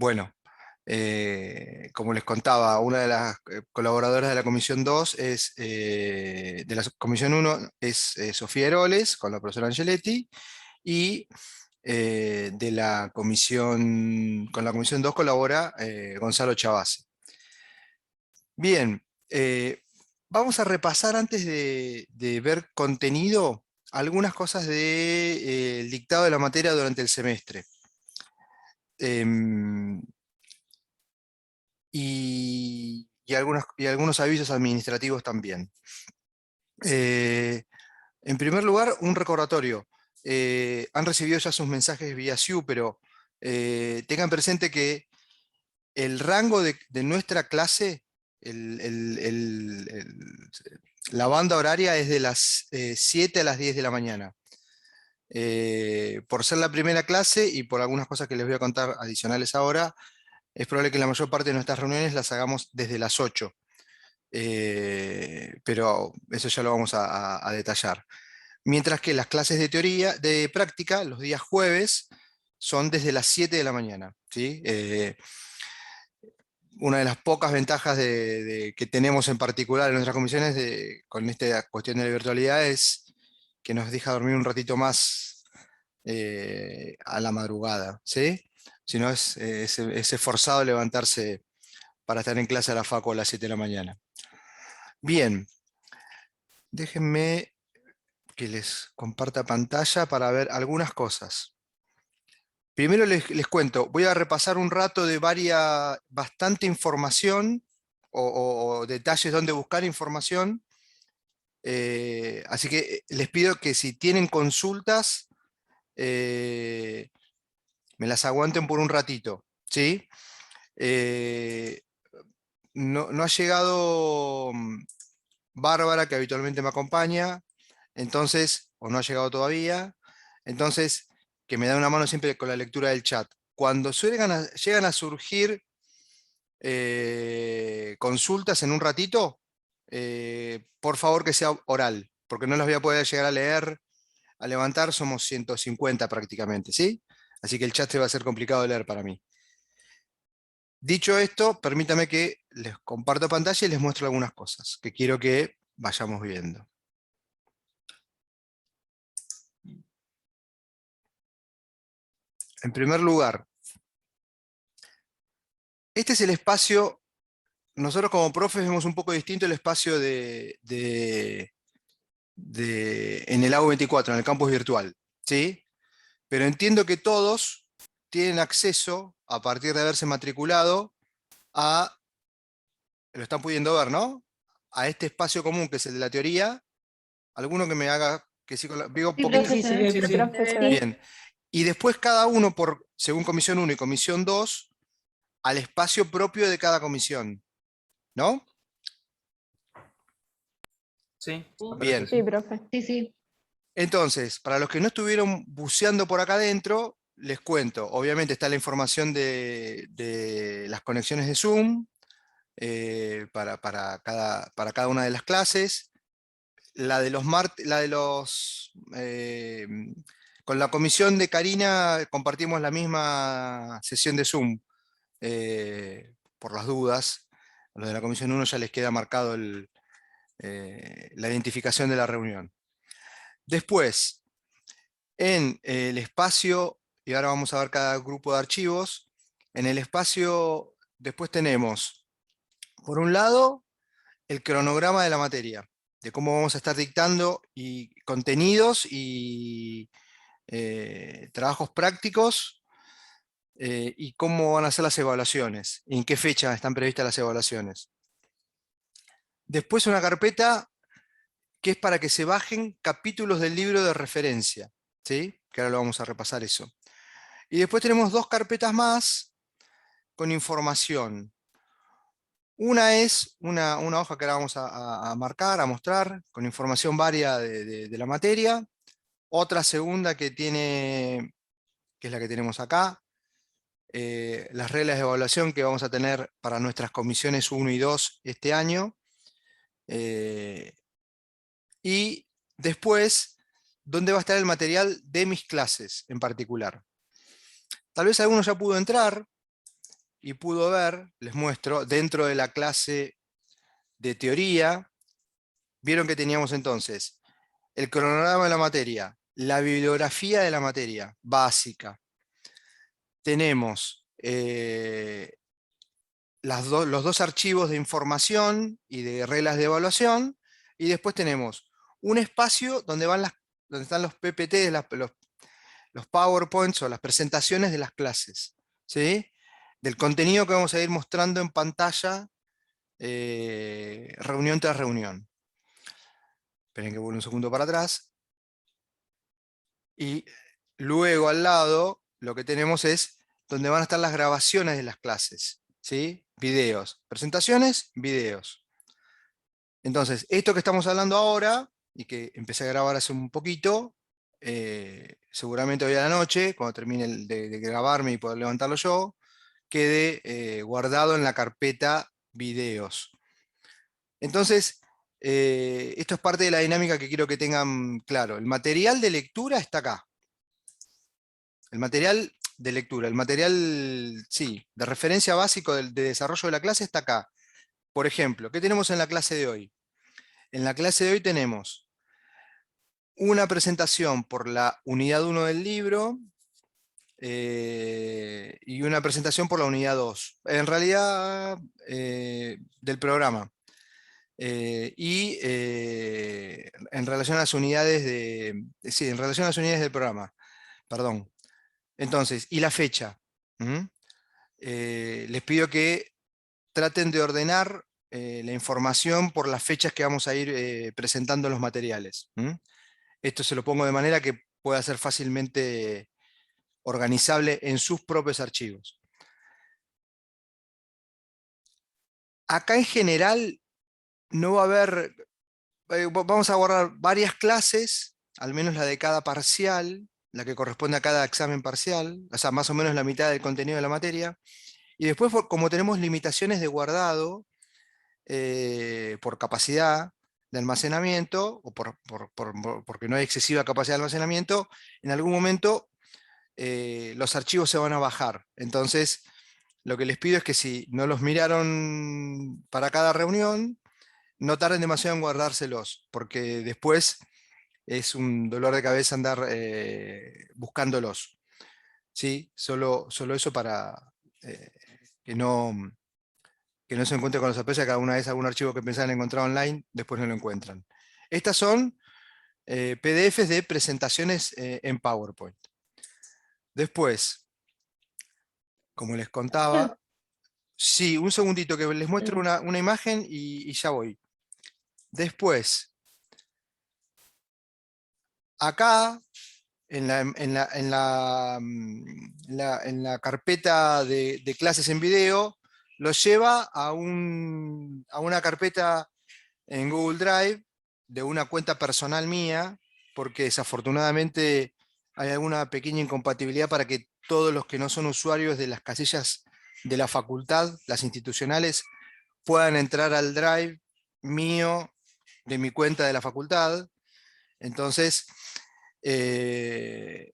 Bueno, como les contaba, una de las colaboradoras de la Comisión 2 de la Comisión 1 es Sofía Eroles, con la profesora Angeletti, y con la Comisión 2 colabora Gonzalo Chavase. Bien, vamos a repasar antes de ver contenido algunas cosas del dictado de la materia durante el semestre. Em, y algunos avisos administrativos también. En primer lugar, un recordatorio. Han recibido ya sus mensajes vía SIU, pero tengan presente que el rango de nuestra clase, la banda horaria es de las 7 a las 10 de la mañana. Por ser la primera clase y por algunas cosas que les voy a contar adicionales ahora, es probable que la mayor parte de nuestras reuniones las hagamos desde las 8. Pero eso ya lo vamos a detallar. Mientras que las clases de teoría, de práctica, los días jueves, son desde las 7 de la mañana, ¿sí? Una de las pocas ventajas que tenemos en particular en nuestras comisiones con esta cuestión de la virtualidad es que nos deja dormir un ratito más a la madrugada, ¿sí? Si no, es forzado levantarse para estar en clase a la facu a las 7 de la mañana. Bien, déjenme que les comparta pantalla para ver algunas cosas. Primero les cuento, voy a repasar un rato de bastante información o detalles donde buscar información. Así que les pido que si tienen consultas, me las aguanten por un ratito, ¿sí? No ha llegado Bárbara, que habitualmente me acompaña, entonces, o no ha llegado todavía, entonces, que me da una mano siempre con la lectura del chat. Cuando llegan a surgir consultas en un ratito, por favor que sea oral, porque no las voy a poder llegar a leer, a levantar, somos 150 prácticamente, ¿sí? Así que el chat se va a ser complicado de leer para mí. Dicho esto, permítame que les comparto pantalla y les muestro algunas cosas que quiero que vayamos viendo. En primer lugar, este es el espacio. Nosotros como profes vemos un poco distinto el espacio en el AU24, en el campus virtual, ¿sí? Pero entiendo que todos tienen acceso, a partir de haberse matriculado, lo están pudiendo ver, ¿no? A este espacio común que es el de la teoría. ¿Alguno que me haga que sí, digo un Sí, poquito? profe, se ve. Sí, sí. Profe, se ve. Bien. Y después cada uno, según comisión 1 y comisión 2, al espacio propio de cada comisión, ¿no? Sí, Bien. Sí, profe. Sí, sí. Entonces, para los que no estuvieron buceando por acá adentro, les cuento. Obviamente está la información de las conexiones de Zoom para cada una de las clases. Con la comisión de Karina compartimos la misma sesión de Zoom, por las dudas. A los de la comisión 1 ya les queda marcado la identificación de la reunión. Después, en el espacio, y ahora vamos a ver cada grupo de archivos, en el espacio después tenemos, por un lado, el cronograma de la materia, de cómo vamos a estar dictando y contenidos y trabajos prácticos y cómo van a ser las evaluaciones, y en qué fecha están previstas las evaluaciones. Después una carpeta que es para que se bajen capítulos del libro de referencia, ¿sí? Que ahora lo vamos a repasar eso. Y después tenemos dos carpetas más con información. Una es una hoja que ahora vamos a marcar, a mostrar, con información varia de la materia. Otra segunda que es la que tenemos acá, las reglas de evaluación que vamos a tener para nuestras comisiones 1 y 2 este año. Y después, ¿dónde va a estar el material de mis clases en particular? Tal vez alguno ya pudo entrar, y pudo ver, les muestro, dentro de la clase de teoría, vieron que teníamos entonces el cronograma de la materia, la bibliografía de la materia básica, tenemos los dos archivos de información y de reglas de evaluación, y después tenemos un espacio donde donde están los PPT, los PowerPoints o las presentaciones de las clases, ¿sí? Del contenido que vamos a ir mostrando en pantalla, reunión tras reunión. Esperen que vuelva un segundo para atrás. Y luego al lado lo que tenemos es donde van a estar las grabaciones de las clases, ¿sí? Videos, presentaciones, videos. Entonces, esto que estamos hablando ahora, y que empecé a grabar hace un poquito, seguramente hoy a la noche, cuando termine de grabarme y poder levantarlo yo, quede guardado en la carpeta videos. Entonces, esto es parte de la dinámica que quiero que tengan claro. El material de lectura está acá. El material de lectura, el material, sí, de referencia básico de desarrollo de la clase está acá. Por ejemplo, ¿qué tenemos en la clase de hoy? En la clase de hoy tenemos una presentación por la unidad 1 del libro y una presentación por la unidad 2. En realidad, del programa. En relación a las unidades sí, en relación a las unidades del programa, perdón. Entonces, y la fecha. ¿Mm? Les pido que traten de ordenar la información por las fechas que vamos a ir presentando los materiales. ¿Mm? Esto se lo pongo de manera que pueda ser fácilmente organizable en sus propios archivos. Acá en general no va a haber, vamos a guardar varias clases, al menos la de cada parcial, la que corresponde a cada examen parcial, o sea, más o menos la mitad del contenido de la materia. Y después, como tenemos limitaciones de guardado, por capacidad de almacenamiento, o porque no hay excesiva capacidad de almacenamiento, en algún momento los archivos se van a bajar. Entonces, lo que les pido es que si no los miraron para cada reunión, no tarden demasiado en guardárselos, porque después es un dolor de cabeza andar buscándolos. ¿Sí? Solo eso para eh, que no se encuentre con los sorpresa que alguna vez algún archivo que pensaban encontrar online, después no lo encuentran. Estas son PDFs de presentaciones en PowerPoint. Después, como les contaba, sí, un segundito que les muestro una imagen y ya voy. Después, acá, en la carpeta de clases en video, lo lleva a una carpeta en Google Drive de una cuenta personal mía, porque desafortunadamente hay alguna pequeña incompatibilidad para que todos los que no son usuarios de las casillas de la facultad, las institucionales, puedan entrar al Drive mío de mi cuenta de la facultad. Entonces, eh,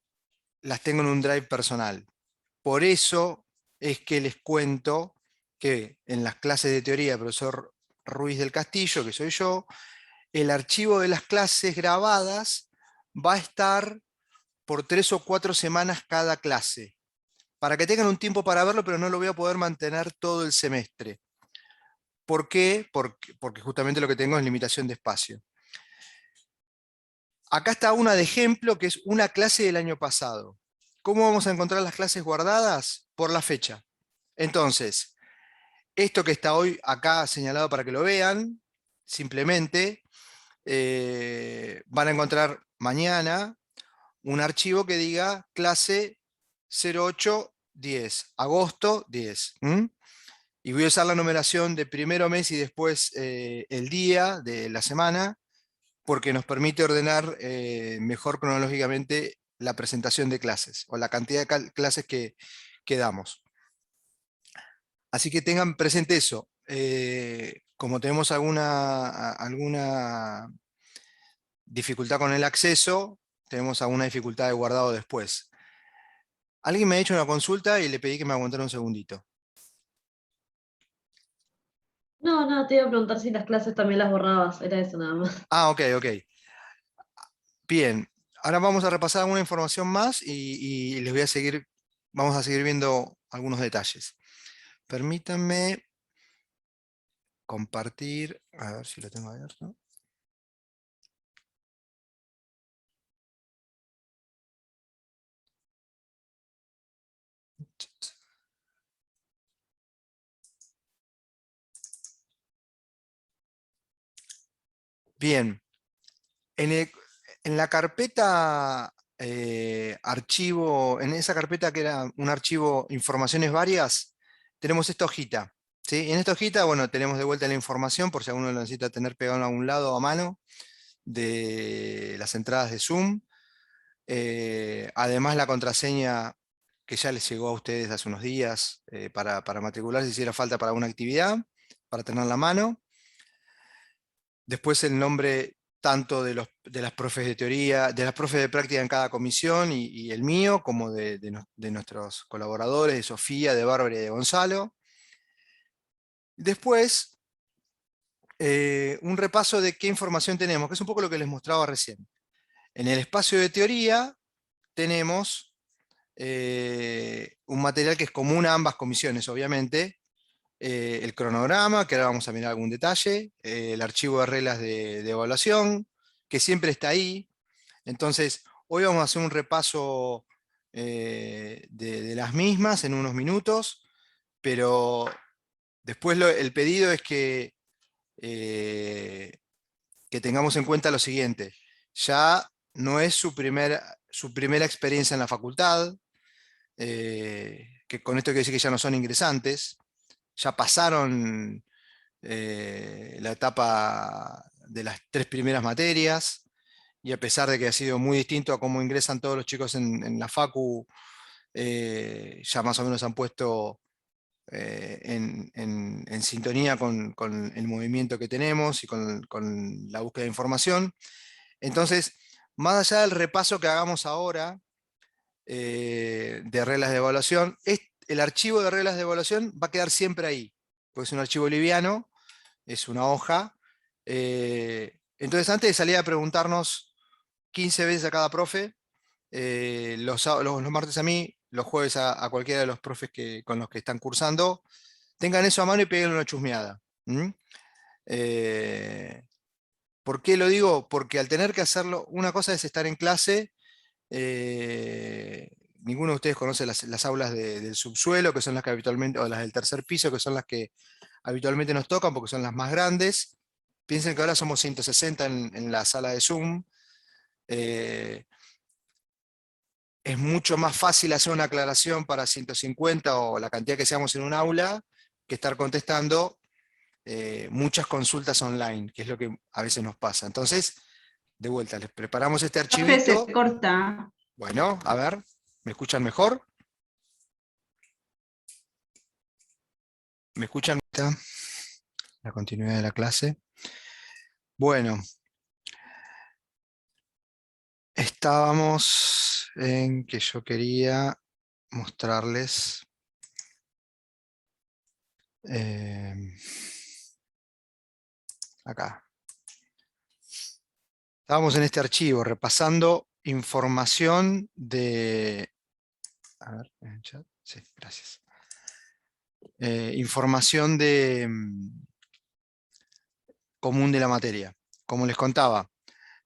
las tengo en un Drive personal. Por eso es que les cuento que en las clases de teoría del profesor Ruiz del Castillo, que soy yo, el archivo de las clases grabadas va a estar por 3 o 4 semanas cada clase, para que tengan un tiempo para verlo, pero no lo voy a poder mantener todo el semestre. ¿Por qué? Porque justamente lo que tengo es limitación de espacio. Acá está una de ejemplo, que es una clase del año pasado. ¿Cómo vamos a encontrar las clases guardadas? Por la fecha. Entonces, esto que está hoy acá señalado para que lo vean, simplemente van a encontrar mañana un archivo que diga clase 08-10, agosto 10. Y voy a usar la numeración de primero mes y después el día de la semana, porque nos permite ordenar mejor cronológicamente la presentación de clases o la cantidad de clases que damos. Así que tengan presente eso. Como tenemos alguna dificultad con el acceso, tenemos alguna dificultad de guardado después. Alguien me ha hecho una consulta y le pedí que me aguantara un segundito. No, te iba a preguntar si las clases también las borrabas, era eso nada más. Ah, ok, ok. Bien, ahora vamos a repasar alguna información más y les voy a seguir, vamos a seguir viendo algunos detalles. Permítanme compartir, a ver si lo tengo abierto. Bien, en, en la carpeta archivo, en esa carpeta que era un archivo informaciones varias, tenemos esta hojita. ¿Sí? En esta hojita, bueno, tenemos de vuelta la información por si alguno lo necesita tener pegado en algún lado a mano de las entradas de Zoom. Además, la contraseña que ya les llegó a ustedes hace unos días para matricularse si hiciera falta para alguna actividad, para tenerla a mano. Después el nombre tanto de las profes de teoría, de las profes de práctica en cada comisión y el mío, como de nuestros colaboradores, de Sofía, de Bárbara y de Gonzalo. Después, un repaso de qué información tenemos, que es un poco lo que les mostraba recién. En el espacio de teoría tenemos un material que es común a ambas comisiones, obviamente. El cronograma, que ahora vamos a mirar algún detalle, el archivo de reglas de evaluación, que siempre está ahí. Entonces, hoy vamos a hacer un repaso de las mismas en unos minutos, pero después el pedido es eh, que tengamos en cuenta lo siguiente. Ya no es su primera experiencia en la facultad, que con esto quiere decir que ya no son ingresantes, ya pasaron la etapa de las 3 primeras materias, y a pesar de que ha sido muy distinto a cómo ingresan todos los chicos en la Facu, ya más o menos han puesto en sintonía con el movimiento que tenemos y con la búsqueda de información. Entonces, más allá del repaso que hagamos ahora de reglas de evaluación, el archivo de reglas de evaluación va a quedar siempre ahí, porque es un archivo liviano, es una hoja. Entonces, antes de salir a preguntarnos 15 veces a cada profe, los martes a mí, los jueves a cualquiera de los profes con los que están cursando, tengan eso a mano y peguen una chusmeada. ¿Mm? Eh, ¿Por qué lo digo? Porque al tener que hacerlo, una cosa es estar en clase. Ninguno de ustedes conoce las aulas del subsuelo, que son las que habitualmente, o las del tercer piso, que son las que habitualmente nos tocan, porque son las más grandes. Piensen que ahora somos 160 en la sala de Zoom. Eh, es mucho más fácil hacer una aclaración para 150 o la cantidad que seamos en un aula, que estar contestando muchas consultas online, que es lo que a veces nos pasa. Entonces, de vuelta, les preparamos este Profe, se archivito. corta. Bueno, a ver, ¿me escuchan mejor? ¿Me escuchan? La continuidad de la clase. Bueno, estábamos en que yo quería mostrarles acá. Estábamos en este archivo repasando información de... A ver, en el chat. Sí, gracias. Información común de la materia. Como les contaba,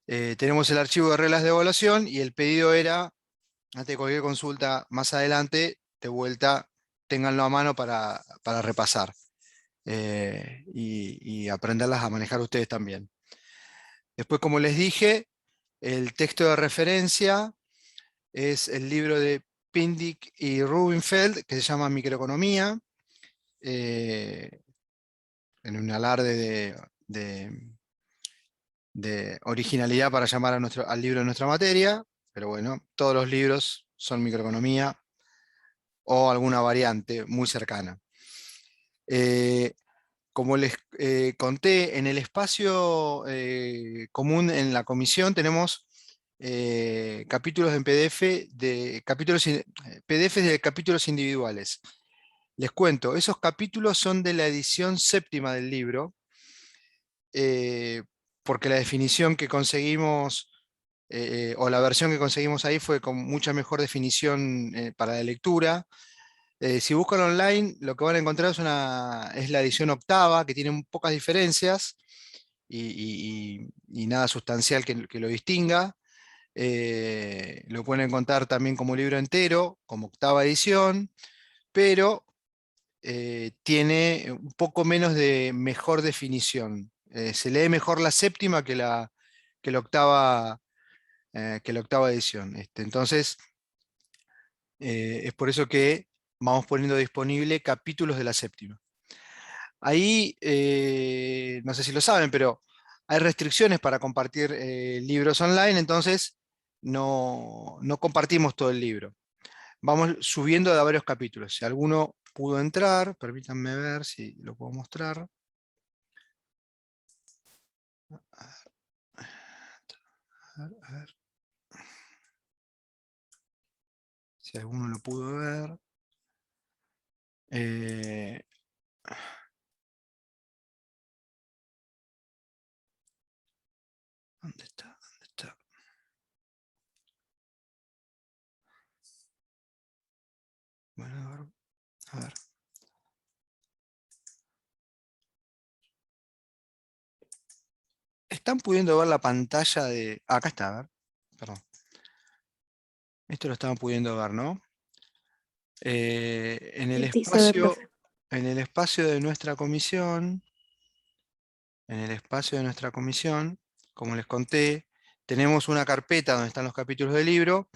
tenemos el archivo de reglas de evaluación y el pedido era, antes de cualquier consulta más adelante, de vuelta, ténganlo a mano para repasar y aprenderlas a manejar ustedes también. Después, como les dije, el texto de referencia es el libro de Pindick y Rubinfeld, que se llama Microeconomía, en un alarde de originalidad para llamar al libro de nuestra materia, pero bueno, todos los libros son microeconomía o alguna variante muy cercana. Como les conté, en el espacio común en la comisión tenemos capítulos en PDF PDFs de capítulos individuales. Les cuento, esos capítulos son de la edición séptima del libro, porque la definición que conseguimos, o la versión que conseguimos ahí fue con mucha mejor definición para la lectura. Si buscan online, lo que van a encontrar es la edición octava, que tiene pocas diferencias y nada sustancial que lo distinga. Lo pueden encontrar también como libro entero, como octava edición, pero tiene un poco menos de mejor definición. Se lee mejor la séptima que la octava, que la octava edición. Entonces, es por eso que vamos poniendo disponible capítulos de la séptima. Ahí, no sé si lo saben, pero hay restricciones para compartir libros online, entonces no compartimos todo el libro. Vamos subiendo de a varios capítulos. Si alguno pudo entrar, permítanme ver si lo puedo mostrar. A ver. Si alguno lo pudo ver. ¿Dónde está? ¿Dónde está? Bueno, a ver. ¿Están pudiendo ver la pantalla de...? Acá está, a ver. Perdón. Esto lo estaban pudiendo ver, ¿no? En el Sí, se ve, espacio, profe. en el espacio de nuestra comisión, como les conté, tenemos una carpeta donde están los capítulos del libro,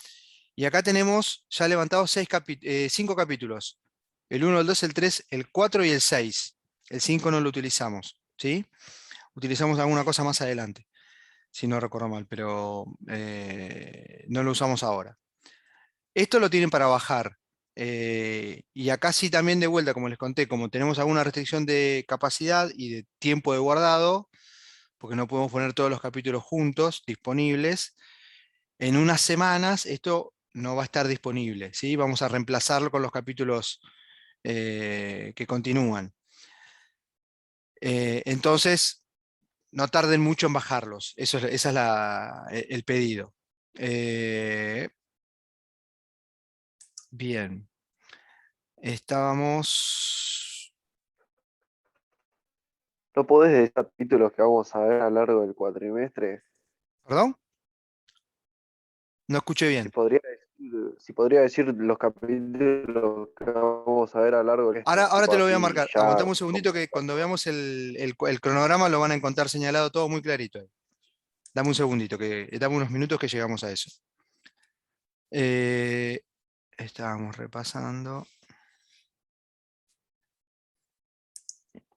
y acá tenemos ya levantados 5 capítulos. El 1, el 2, el 3, el 4 y el 6. El 5 no lo utilizamos, ¿sí? Utilizamos alguna cosa más adelante, si no recuerdo mal, pero no lo usamos ahora. Esto lo tienen para bajar. Y acá sí también de vuelta, como les conté, como tenemos alguna restricción de capacidad y de tiempo de guardado, porque no podemos poner todos los capítulos juntos disponibles, en unas semanas esto no va a estar disponible, ¿sí? Vamos a reemplazarlo con los capítulos que continúan. Entonces, no tarden mucho en bajarlos. Ese es el pedido. Bien. Estábamos... ¿No podés decir capítulos que vamos a ver a lo largo del cuatrimestre? ¿Perdón? No escuché bien. Si podría decir los capítulos que vamos a ver a lo largo del Ahora tipo te lo voy a así marcar. ya. Aguantame un segundito que cuando veamos el cronograma lo van a encontrar señalado todo muy clarito. Dame un segundito, dame unos minutos que llegamos a eso. Estábamos repasando.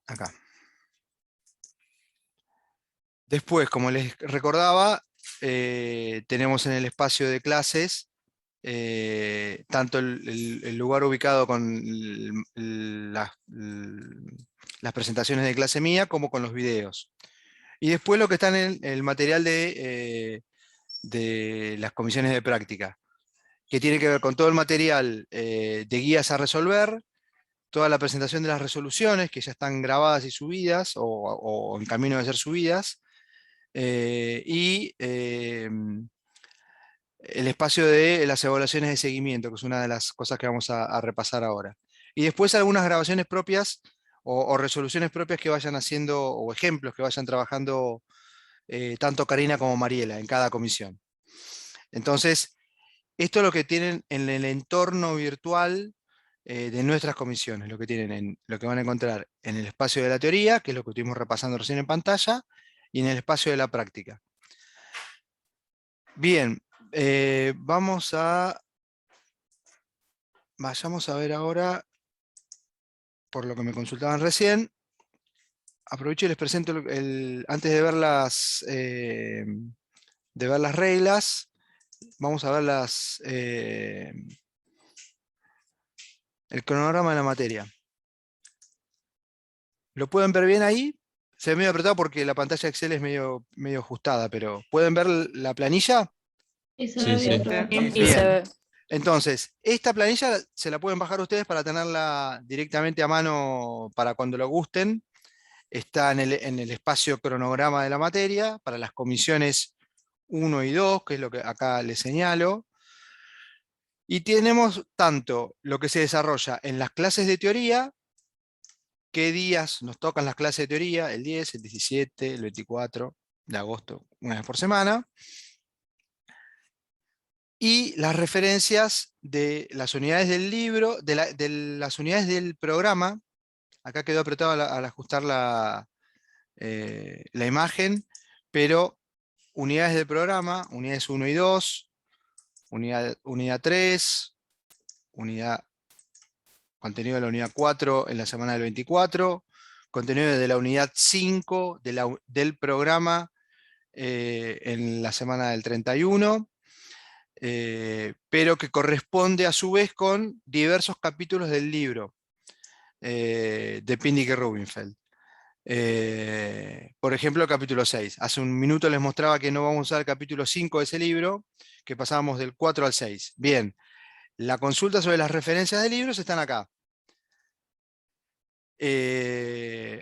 Acá. Después, como les recordaba, tenemos en el espacio de clases tanto el lugar ubicado con las presentaciones de clase mía como con los videos. Y después lo que está en el material de las comisiones de práctica, que tiene que ver con todo el material de guías a resolver, toda la presentación de las resoluciones que ya están grabadas y subidas o en camino de ser subidas, y el espacio de las evaluaciones de seguimiento, que es una de las cosas que vamos a repasar ahora. Y después algunas grabaciones propias o resoluciones propias que vayan haciendo, o ejemplos que vayan trabajando tanto Karina como Mariela en cada comisión. Entonces, esto es lo que tienen en el entorno virtual de nuestras comisiones, lo que van a encontrar en el espacio de la teoría, que es lo que estuvimos repasando recién en pantalla, y en el espacio de la práctica. Bien, vayamos a ver ahora, por lo que me consultaban recién, aprovecho y les presento, antes de ver las reglas, vamos a ver el cronograma de la materia. ¿Lo pueden ver bien ahí? Se ve medio apretado porque la pantalla Excel es medio ajustada, pero ¿pueden ver la planilla? Y se Sí, ve bien, sí. profe. Y Bien. se ve. Entonces, esta planilla se la pueden bajar ustedes para tenerla directamente a mano para cuando lo gusten. Está en el espacio cronograma de la materia para las comisiones 1 y 2, que es lo que acá les señalo. Y tenemos tanto lo que se desarrolla en las clases de teoría, qué días nos tocan las clases de teoría, el 10, el 17, el 24 de agosto, una vez por semana. Y las referencias de las unidades del libro, de las unidades del programa. Acá quedó apretado al ajustar la imagen, pero unidades del programa, unidades 1 y 2, unidad 3, contenido de la unidad 4 en la semana del 24, contenido de la unidad 5 del programa en la semana del 31, pero que corresponde a su vez con diversos capítulos del libro de Pindick y Rubinfeld. Por ejemplo, el capítulo 6. Hace un minuto les mostraba que no vamos a usar el capítulo 5 de ese libro, que pasábamos del 4 al 6. Bien, la consulta sobre las referencias de libros están acá.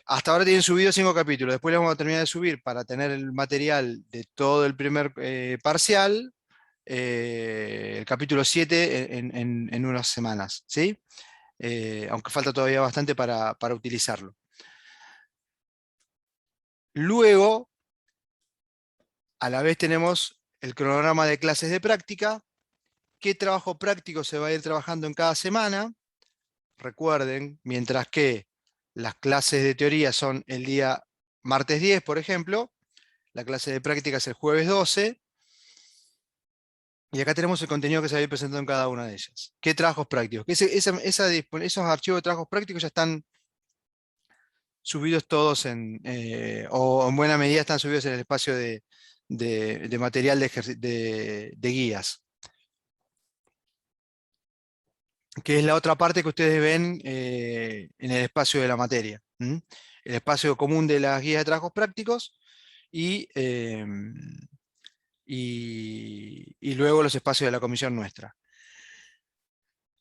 Hasta ahora tienen subido 5 capítulos, después les vamos a terminar de subir para tener el material de todo el primer parcial, el capítulo 7 en unas semanas, ¿sí? Aunque falta todavía bastante para utilizarlo. Luego, a la vez tenemos el cronograma de clases de práctica, qué trabajo práctico se va a ir trabajando en cada semana. Recuerden, mientras que las clases de teoría son el día martes 10, por ejemplo, la clase de práctica es el jueves 12, y acá tenemos el contenido que se va a ir presentando en cada una de ellas. ¿Qué trabajos prácticos? Esos archivos de trabajos prácticos ya están subidos todos o en buena medida están subidos en el espacio de material de guías, que es la otra parte que ustedes ven en el espacio de la materia. El espacio común de las guías de trabajos prácticos y luego los espacios de la comisión nuestra.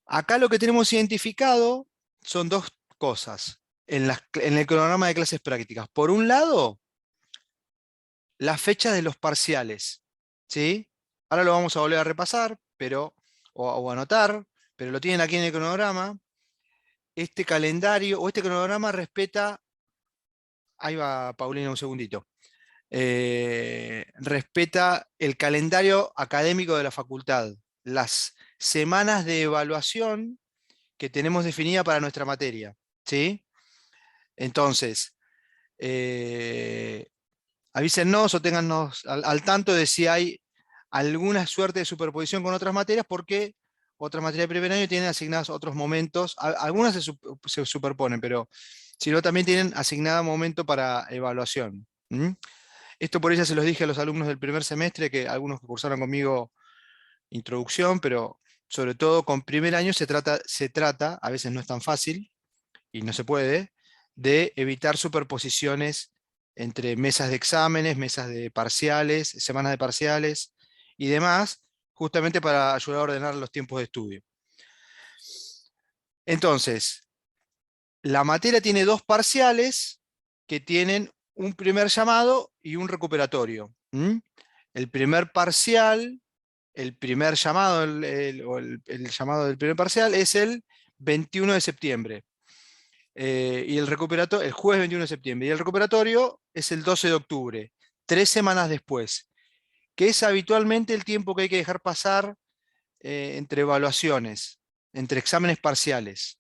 Acá lo que tenemos identificado son dos cosas en el cronograma de clases prácticas. Por un lado, las fechas de los parciales, ¿sí? Ahora lo vamos a volver a repasar, o anotar, pero lo tienen aquí en el cronograma. Este calendario o este cronograma respeta, ahí va Paulina un segundito, respeta el calendario académico de la facultad, las semanas de evaluación que tenemos definida para nuestra materia, ¿sí? Entonces, avísennos o téngannos al tanto de si hay alguna suerte de superposición con otras materias, porque otras materias de primer año tienen asignados otros momentos, algunas se superponen, pero si no también tienen asignado momento para evaluación. Esto por ella se los dije a los alumnos del primer semestre, que algunos que cursaron conmigo introducción, pero sobre todo con primer año se trata, a veces no es tan fácil, y no se puede, de evitar superposiciones entre mesas de exámenes, mesas de parciales, semanas de parciales y demás, justamente para ayudar a ordenar los tiempos de estudio. Entonces, la materia tiene dos parciales que tienen un primer llamado y un recuperatorio. El primer parcial, el primer llamado, el llamado del primer parcial es el 21 de septiembre. Y el jueves 21 de septiembre. Y el recuperatorio es el 12 de octubre, 3 semanas después, que es habitualmente el tiempo que hay que dejar pasar entre evaluaciones, entre exámenes parciales.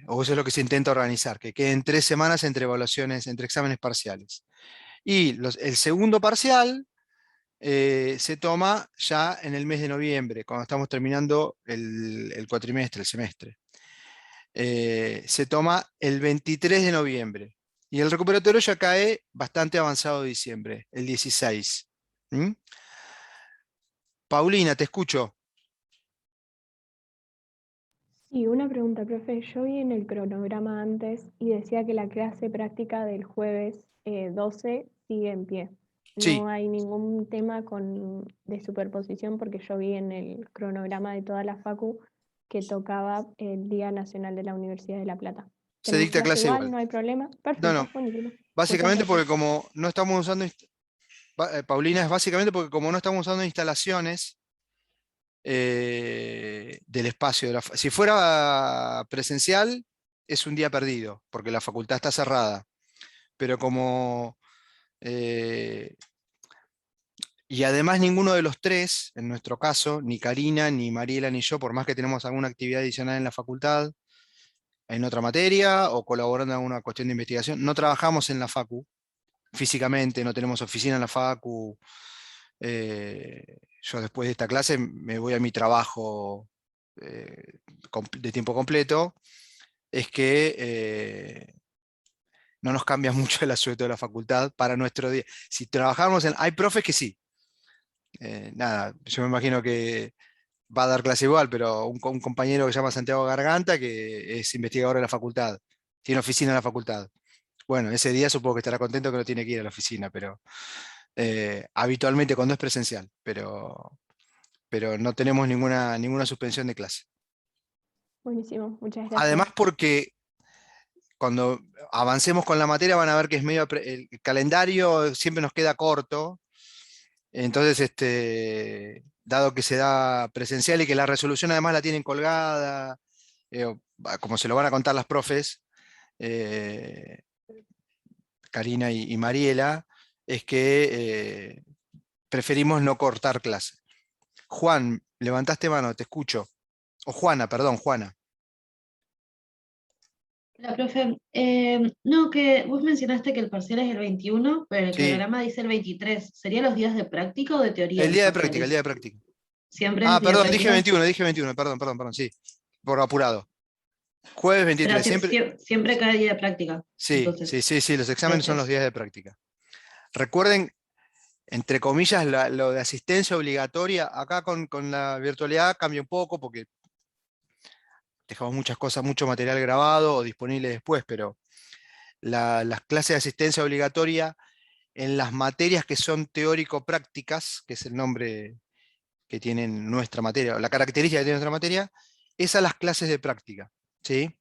O eso es lo que se intenta organizar, que queden 3 semanas entre evaluaciones, entre exámenes parciales. Y el segundo parcial se toma ya en el mes de noviembre, cuando estamos terminando el cuatrimestre, el semestre. Se toma el 23 de noviembre. Y el recuperatorio ya cae bastante avanzado de diciembre, el 16. Paulina, te escucho. Sí, una pregunta, profe. Yo vi en el cronograma antes y decía que la clase práctica del jueves 12 sigue en pie. Sí, No hay ningún tema de superposición porque yo vi en el cronograma de toda la facu que tocaba el Día Nacional de la Universidad de La Plata. se Tenemos dicta clase clase igual, igual. no hay problema. No, Perfecto, no. buenísimo. Muchas Básicamente porque gracias. como no estamos usando, Paulina, es básicamente porque como no estamos usando instalaciones del espacio. Si fuera presencial, es un día perdido, porque la facultad está cerrada. Pero como... eh, y además ninguno de los tres, en nuestro caso, ni Karina, ni Mariela, ni yo, por más que tenemos alguna actividad adicional en la facultad, en otra materia o colaborando en alguna cuestión de investigación, no trabajamos en la facu físicamente, no tenemos oficina en la facu. Yo después de esta clase me voy a mi trabajo de tiempo completo, es que no nos cambia mucho el asueto de la facultad para nuestro día. Si trabajamos en... Hay profes que sí. Nada, yo me imagino que va a dar clase igual, pero un compañero que se llama Santiago Garganta, que es investigador de la facultad, tiene oficina en la facultad. Bueno, ese día supongo que estará contento que no tiene que ir a la oficina, pero habitualmente cuando es presencial, pero no tenemos ninguna suspensión de clase. Buenísimo, muchas Además, gracias. porque cuando avancemos con la materia van a ver que es medio, el calendario siempre nos queda corto, entonces, dado que se da presencial y que la resolución además la tienen colgada, como se lo van a contar las profes, eh, Karina y Mariela, es que preferimos no cortar clase. Juan, levantaste mano, te escucho. O Juana, perdón, Juana. La profe, no, que vos mencionaste que el parcial es el 21, pero el Sí, cronograma dice el 23. ¿Serían los días de práctica o de teoría el los día de práctica, el día parciales? de práctica. ¿Siempre Ah, es día de perdón, práctica? dije 21, perdón, sí, por apurado. Jueves Pero 23, siempre. siempre cae día de práctica. Sí, Entonces, sí, sí, sí, los exámenes son los gracias. días de práctica. Recuerden, entre comillas, lo de asistencia obligatoria, acá con la virtualidad cambia un poco porque dejamos muchas cosas, mucho material grabado o disponible después, pero las clases de asistencia obligatoria en las materias que son teórico-prácticas, que es el nombre que tiene nuestra materia, o la característica que tiene nuestra materia, es a las clases de práctica, ¿sí?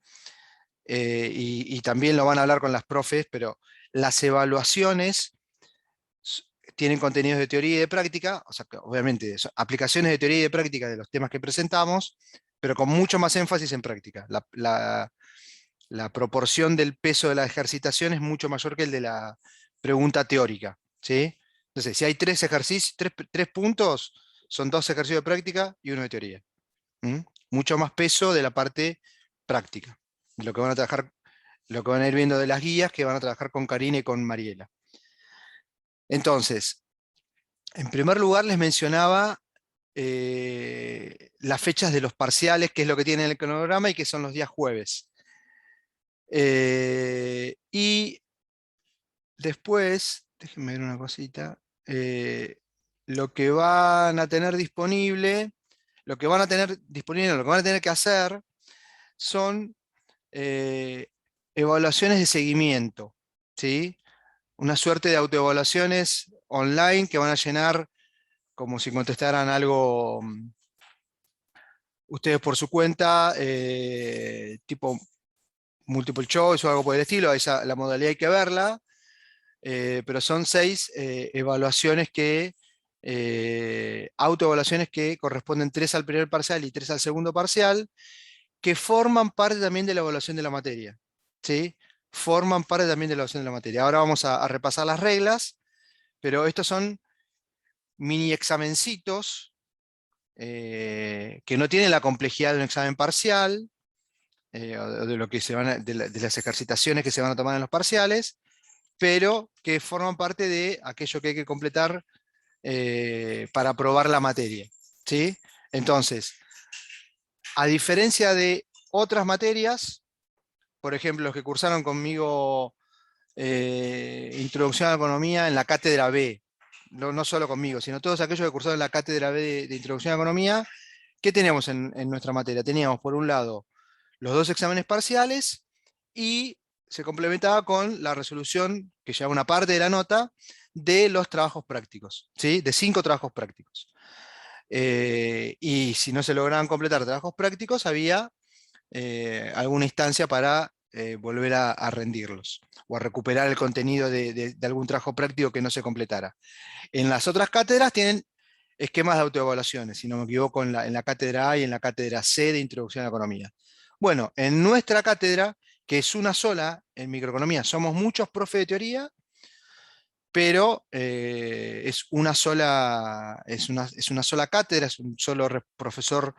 Y también lo van a hablar con las profes, pero las evaluaciones tienen contenidos de teoría y de práctica, o sea, que obviamente son aplicaciones de teoría y de práctica de los temas que presentamos, pero con mucho más énfasis en práctica. La proporción del peso de la ejercitación es mucho mayor que el de la pregunta teórica, ¿sí? Entonces, si hay tres ejercicios, tres puntos, son dos ejercicios de práctica y uno de teoría. ¿Mm? Mucho más peso de la parte práctica, de lo que van a trabajar, lo que van a ir viendo de las guías que van a trabajar con Karina y con Mariela. Entonces, en primer lugar les mencionaba las fechas de los parciales, que es lo que tiene el cronograma y que son los días jueves. Y después, déjenme ver una cosita, lo que van a tener disponible, lo que van a tener disponible, lo que van a tener que hacer son evaluaciones de seguimiento, ¿sí? Una suerte de autoevaluaciones online que van a llenar como si contestaran algo ustedes por su cuenta, tipo multiple choice o algo por el estilo, la modalidad hay que verla, pero son 6 evaluaciones autoevaluaciones que corresponden 3 al primer parcial y 3 al segundo parcial, que forman parte también de la evaluación de la materia, ¿sí? Forman parte también de la evaluación de la materia. Ahora vamos a repasar las reglas, pero estos son mini examencitos que no tienen la complejidad de un examen parcial, o de lo que de las ejercitaciones que se van a tomar en los parciales, pero que forman parte de aquello que hay que completar para aprobar la materia, ¿sí? Entonces, a diferencia de otras materias, por ejemplo, los que cursaron conmigo Introducción a la Economía en la cátedra B, no solo conmigo, sino todos aquellos que cursaron en la cátedra B de Introducción a la Economía, ¿qué teníamos en nuestra materia? Teníamos, por un lado, los 2 exámenes parciales y se complementaba con la resolución, que lleva una parte de la nota, de los trabajos prácticos, ¿sí? De 5 trabajos prácticos. Y si no se lograban completar trabajos prácticos, había alguna instancia para volver a rendirlos o a recuperar el contenido de algún trabajo práctico que no se completara. En las otras cátedras tienen esquemas de autoevaluaciones, si no me equivoco, en la cátedra A y en la cátedra C de Introducción a la Economía. Bueno, en nuestra cátedra, que es una sola, en microeconomía, somos muchos profes de teoría, pero es una sola cátedra, es un solo profesor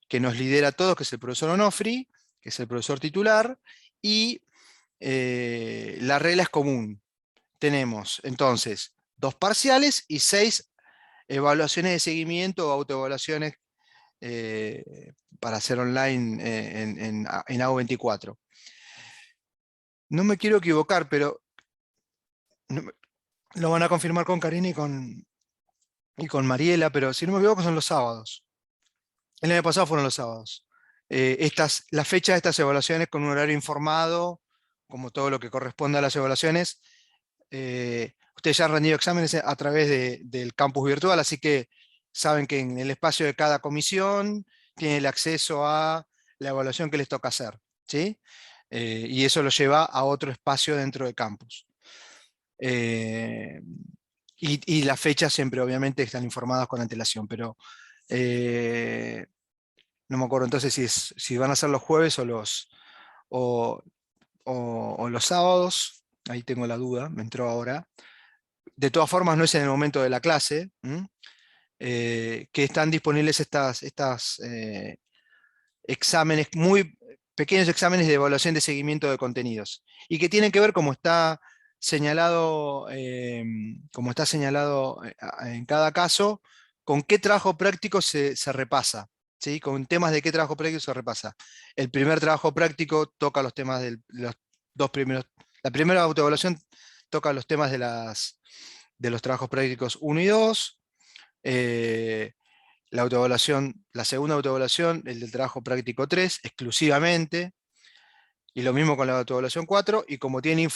que nos lidera a todos, que es el profesor Onofri, que es el profesor titular, y la regla es común. Tenemos entonces 2 parciales y 6 evaluaciones de seguimiento o autoevaluaciones para hacer online en AO24. No me quiero equivocar, pero lo van a confirmar con Karina y con Mariela, pero si no me equivoco son los sábados. El año pasado fueron los sábados. La fecha de estas evaluaciones con un horario informado, como todo lo que corresponde a las evaluaciones. Ustedes ya han rendido exámenes a través del campus virtual, así que saben que en el espacio de cada comisión tienen el acceso a la evaluación que les toca hacer, ¿sí? Y eso lo lleva a otro espacio dentro del campus. Y las fechas siempre obviamente están informadas con antelación, pero no me acuerdo entonces si van a ser los jueves o los sábados. Ahí tengo la duda, me entró ahora. De todas formas, no es en el momento de la clase, que están disponibles estas exámenes, muy pequeños exámenes de evaluación de seguimiento de contenidos, y que tienen que ver, como está señalado en cada caso, con qué trabajo práctico se repasa, ¿sí? Con temas de qué trabajo práctico se repasa. El primer trabajo práctico toca los temas de los 2 primeros, la primera autoevaluación toca los temas de los trabajos prácticos 1 y 2, la segunda autoevaluación, el del trabajo práctico 3, exclusivamente, y lo mismo con la autoevaluación 4, y como tiene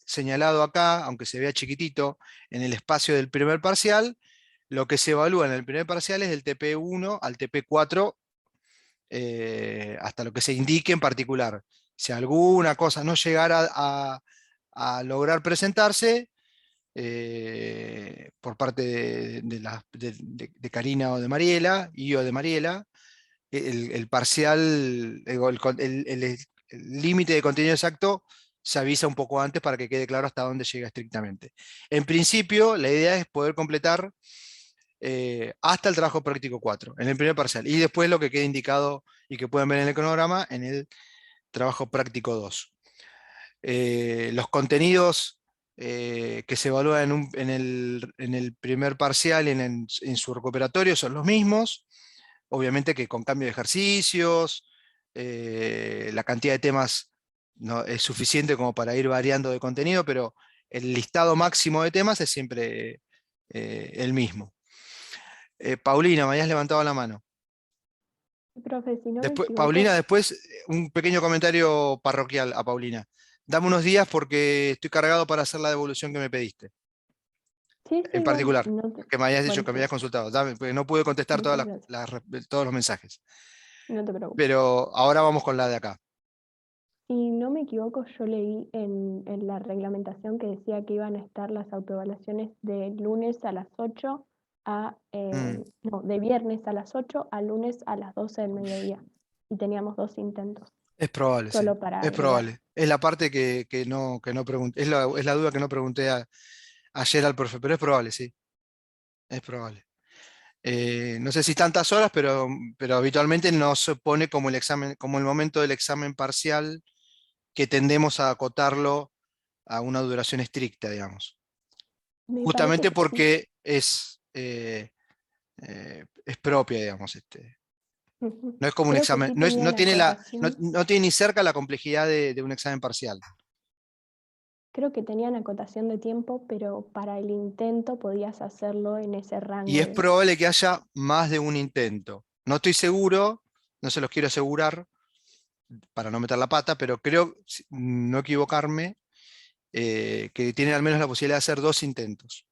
señalado acá, aunque se vea chiquitito, en el espacio del primer parcial, lo que se evalúa en el primer parcial es del TP1 al TP4, hasta lo que se indique en particular. Si alguna cosa no llegara a lograr presentarse, por parte de Karina o de Mariela, y o de Mariela, el parcial, el límite de contenido exacto se avisa un poco antes para que quede claro hasta dónde llega estrictamente. En principio, la idea es poder completar hasta el trabajo práctico 4, en el primer parcial, y después lo que quede indicado y que pueden ver en el cronograma en el trabajo práctico 2. Los contenidos que se evalúan en el primer parcial y en su recuperatorio son los mismos, obviamente que con cambio de ejercicios, la cantidad de temas no es suficiente como para ir variando de contenido, pero el listado máximo de temas es siempre el mismo. Paulina, me habías levantado la mano. Profe, si no me Después, equivoco, Paulina, después un pequeño comentario parroquial a Paulina. Dame unos días porque estoy cargado para hacer la devolución que me pediste, sí, en dale, particular, no te, que me hayas dicho, bueno, que me sí, hayas consultado. Dame, porque no pude contestar muchas gracias, todos los mensajes. no te preocupes. Pero ahora vamos con la de acá. Si no me equivoco, yo leí en la reglamentación que decía que iban a estar las autoevaluaciones de lunes a las 8 no, de viernes a las 8 a lunes a las 12 del mediodía. Y teníamos 2 intentos, Es probable, sí. solo para Es agregar. probable. Es la parte que no pregunté, es la duda que no pregunté ayer al profe, pero es probable, sí. Es probable. No sé si tantas horas, pero habitualmente no se pone como el examen, como el momento del examen parcial, que tendemos a acotarlo a una duración estricta, digamos. Me parece Justamente que sí. porque es propia, digamos. Ujú. No es como un Creo que examen, sí tenían acotación. no tiene ni cerca la complejidad de un examen parcial. Creo que tenían acotación de tiempo, pero para el intento podías hacerlo en ese Y rango es de... probable que haya más de un intento. No estoy seguro, no se los quiero asegurar para no meter la pata, pero creo, no equivocarme, que tienen al menos la posibilidad de hacer 2 intentos.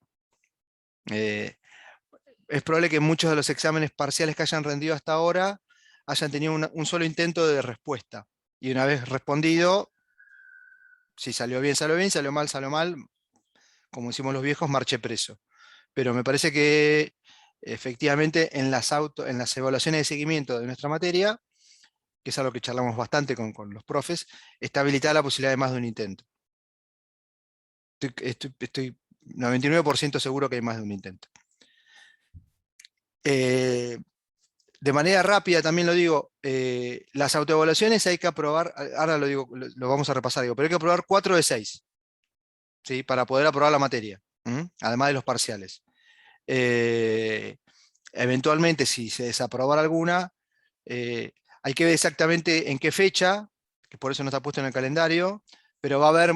Es probable que muchos de los exámenes parciales que hayan rendido hasta ahora hayan tenido un solo intento de respuesta. Y una vez respondido, si salió bien, salió mal, como decimos los viejos, marche preso. Pero me parece que efectivamente en las evaluaciones de seguimiento de nuestra materia, que es algo que charlamos bastante con los profes, está habilitada la posibilidad de más de un intento. Estoy 99% seguro que hay más de un intento. De manera rápida también lo digo, las autoevaluaciones hay que aprobar, ahora lo digo, lo vamos a repasar, pero hay que aprobar 4 de 6, ¿sí? Para poder aprobar la materia, además de los parciales. Eventualmente, si se desaprobara alguna, hay que ver exactamente en qué fecha, que por eso no está puesto en el calendario, pero va a haber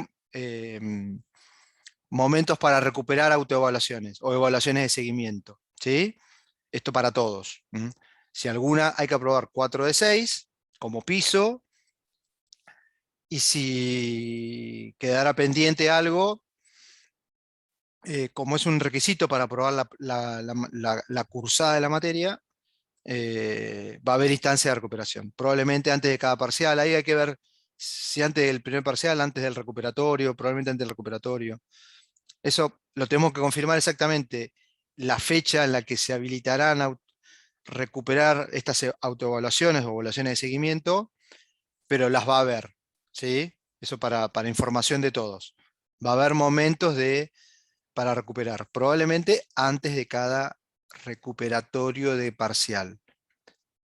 momentos para recuperar autoevaluaciones o evaluaciones de seguimiento, ¿sí? Esto para todos. Si alguna, hay que aprobar 4 de 6 como piso, y si quedara pendiente algo, como es un requisito para aprobar la cursada de la materia, va a haber instancia de recuperación. Probablemente antes de cada parcial, ahí hay que ver si antes del primer parcial, antes del recuperatorio, probablemente antes del recuperatorio. Eso lo tenemos que confirmar exactamente la fecha en la que se habilitarán a recuperar estas autoevaluaciones o evaluaciones de seguimiento, pero las va a haber, ¿sí? Eso para información de todos. Va a haber momentos para recuperar, probablemente antes de cada recuperatorio de parcial,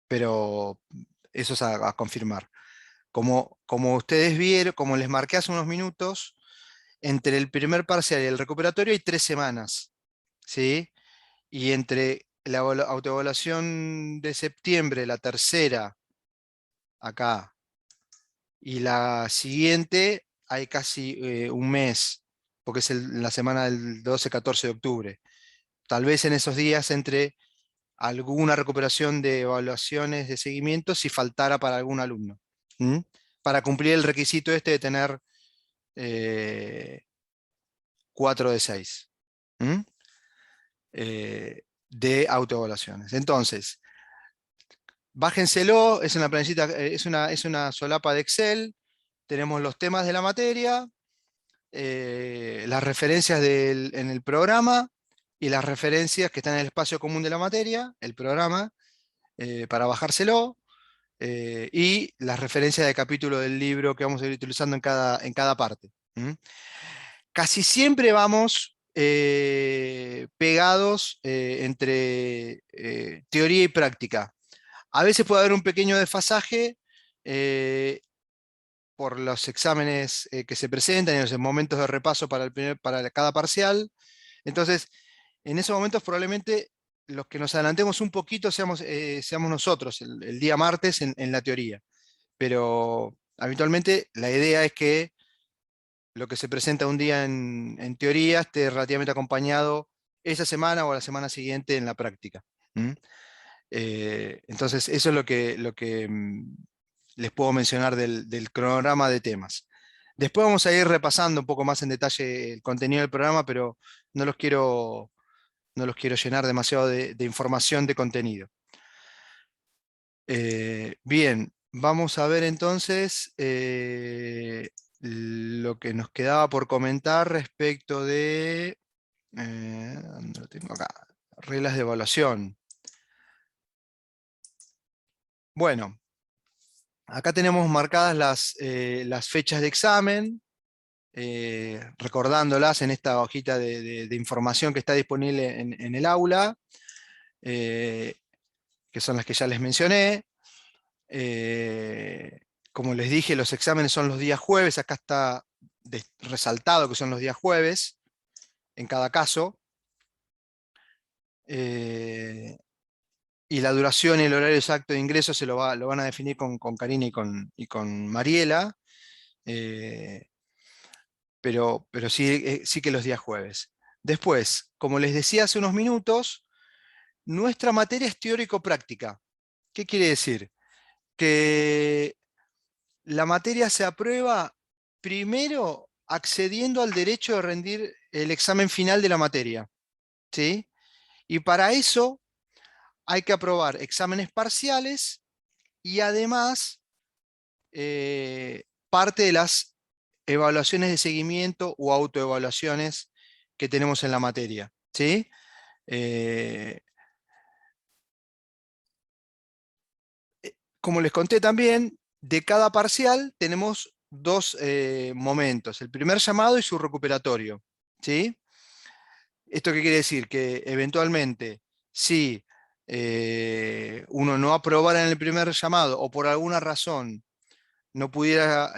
pero eso es a confirmar. Como ustedes vieron, como les marqué hace unos minutos, entre el primer parcial y el recuperatorio hay 3 semanas, ¿sí? Y entre la autoevaluación de septiembre, la tercera, acá, y la siguiente, hay casi un mes, porque es la semana del 12-14 de octubre. Tal vez en esos días entre alguna recuperación de evaluaciones de seguimiento si faltara para algún alumno, para cumplir el requisito este de tener 4 de 6 de autoevaluaciones. Entonces, bájenselo, es una planillita, es una solapa de Excel, tenemos los temas de la materia, las referencias en el programa y las referencias que están en el espacio común de la materia, el programa, para bajárselo, y las referencias de capítulo del libro que vamos a ir utilizando en cada parte. Casi siempre vamos pegados entre teoría y práctica. A veces puede haber un pequeño desfasaje por los exámenes que se presentan y los momentos de repaso para cada parcial. Entonces, en esos momentos probablemente los que nos adelantemos un poquito seamos nosotros el día martes en la teoría. Pero habitualmente la idea es que lo que se presenta un día en teoría esté relativamente acompañado esa semana o la semana siguiente en la práctica. Entonces, eso es lo que les puedo mencionar del cronograma de temas. Después vamos a ir repasando un poco más en detalle el contenido del programa, pero no los quiero llenar demasiado de información de contenido. Bien, vamos a ver entonces lo que nos quedaba por comentar respecto de... ¿dónde lo tengo acá? Reglas de evaluación. Bueno, acá tenemos marcadas las fechas de examen, recordándolas en esta hojita de información que está disponible en el aula, que son las que ya les mencioné. Como les dije, los exámenes son los días jueves, acá está resaltado que son los días jueves, en cada caso. Y la duración y el horario exacto de ingreso lo van a definir con Karina y con Mariela, pero sí que los días jueves. Después, como les decía hace unos minutos, nuestra materia es teórico-práctica. ¿Qué quiere decir? Que la materia se aprueba primero accediendo al derecho de rendir el examen final de la materia, ¿sí? Y para eso hay que aprobar exámenes parciales y además parte de las evaluaciones de seguimiento o autoevaluaciones que tenemos en la materia, ¿sí? Como les conté también, de cada parcial tenemos dos momentos, el primer llamado y su recuperatorio, ¿sí? ¿Esto qué quiere decir? Que eventualmente, si uno no aprobara en el primer llamado o por alguna razón no pudiera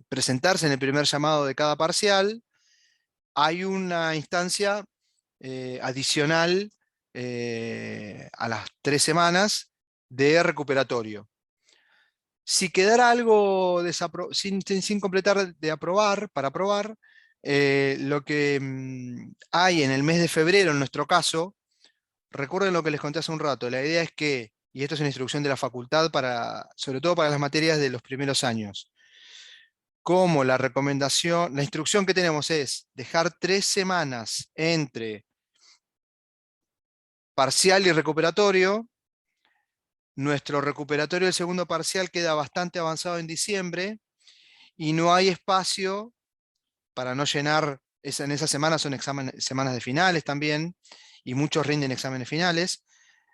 presentarse en el primer llamado de cada parcial, hay una instancia adicional a las 3 semanas de recuperatorio. Si quedara algo sin completar de aprobar, para aprobar, lo que hay en el mes de febrero, en nuestro caso, recuerden lo que les conté hace un rato, la idea es que, y esto es una instrucción de la facultad, sobre todo para las materias de los primeros años, como la recomendación, la instrucción que tenemos es dejar 3 semanas entre parcial y recuperatorio. Nuestro recuperatorio del segundo parcial queda bastante avanzado en diciembre y no hay espacio para no llenar, en esas semanas son semanas de finales también, y muchos rinden exámenes finales.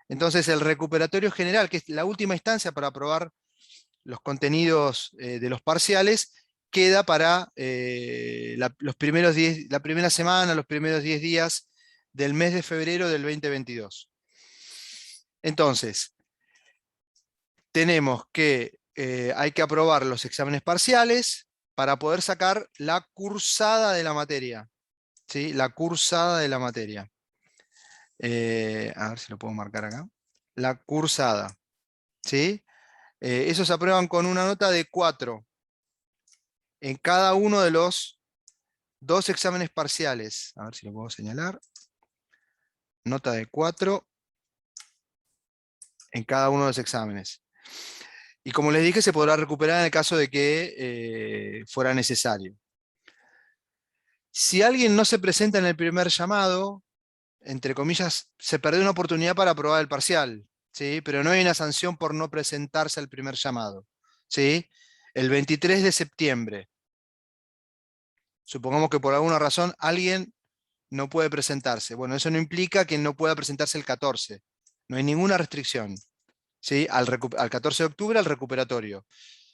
Entonces el recuperatorio general, que es la última instancia para aprobar los contenidos de los parciales, queda para los primeros la primera semana, los primeros 10 días del mes de febrero del 2022. Entonces, tenemos que, hay que aprobar los exámenes parciales para poder sacar la cursada de la materia. ¿Sí? La cursada de la materia. A ver si lo puedo marcar acá. La cursada. ¿Sí? Esos se aprueban con una nota de 4 en cada uno de los 2 exámenes parciales. A ver si lo puedo señalar. Nota de 4 en cada uno de los exámenes. Y como les dije, se podrá recuperar en el caso de que fuera necesario. Si alguien no se presenta en el primer llamado, entre comillas, se perdió una oportunidad para aprobar el parcial, ¿sí? Pero no hay una sanción por no presentarse al primer llamado, ¿sí? El 23 de septiembre. Supongamos que por alguna razón alguien no puede presentarse. Bueno, eso no implica que no pueda presentarse el 14. No hay ninguna restricción, ¿sí? Al 14 de octubre al recuperatorio.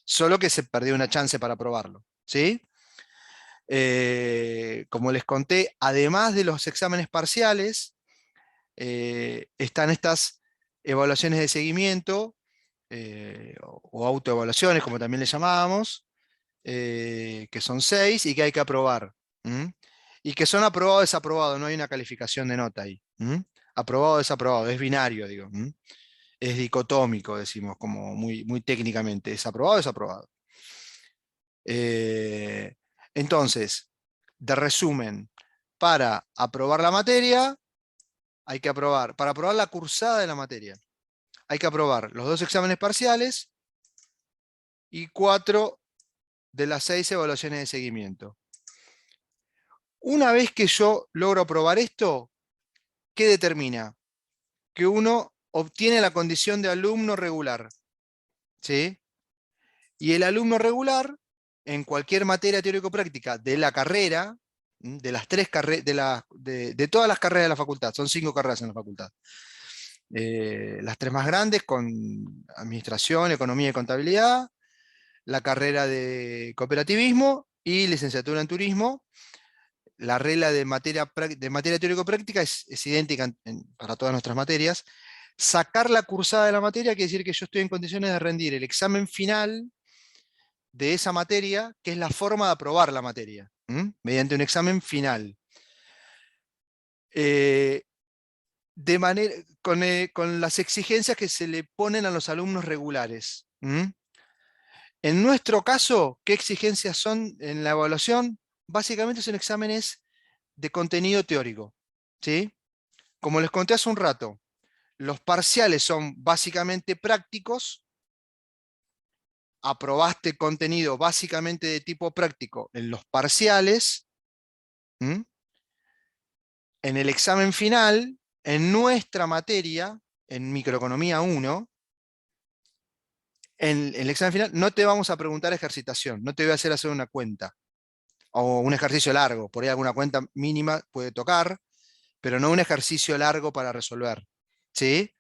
Solo que se perdió una chance para aprobarlo, ¿sí? Como les conté, además de los exámenes parciales, están estas evaluaciones de seguimiento o autoevaluaciones, como también le llamábamos, que son 6 y que hay que aprobar. Y que son aprobado o desaprobado, no hay una calificación de nota ahí. Aprobado o desaprobado, es binario, digo. Es dicotómico, decimos, como muy técnicamente, es aprobado o desaprobado. Entonces, de resumen, para aprobar la materia, hay que aprobar, para aprobar la cursada de la materia, hay que aprobar los 2 exámenes parciales y 4 de las 6 evaluaciones de seguimiento. Una vez que yo logro aprobar esto, ¿qué determina? Que uno obtiene la condición de alumno regular, ¿sí? Y el alumno regular, en cualquier materia teórico-práctica de la carrera, de las 3 carreras, de todas las carreras de la facultad, son 5 carreras en la facultad. Las 3 más grandes con administración, economía y contabilidad, la carrera de cooperativismo y licenciatura en turismo. La regla de materia teórico-práctica es idéntica para todas nuestras materias. Sacar la cursada de la materia quiere decir que yo estoy en condiciones de rendir el examen final de esa materia, que es la forma de aprobar la materia, mediante un examen final. Con las exigencias que se le ponen a los alumnos regulares. En nuestro caso, ¿qué exigencias son en la evaluación? Básicamente son exámenes de contenido teórico, ¿sí? Como les conté hace un rato, los parciales son básicamente prácticos. Aprobaste contenido básicamente de tipo práctico en los parciales. En el examen final, en nuestra materia, en Microeconomía 1, en el examen final no te vamos a preguntar ejercitación, no te voy a hacer una cuenta, o un ejercicio largo, por ahí alguna cuenta mínima puede tocar, pero no un ejercicio largo para resolver, ¿sí?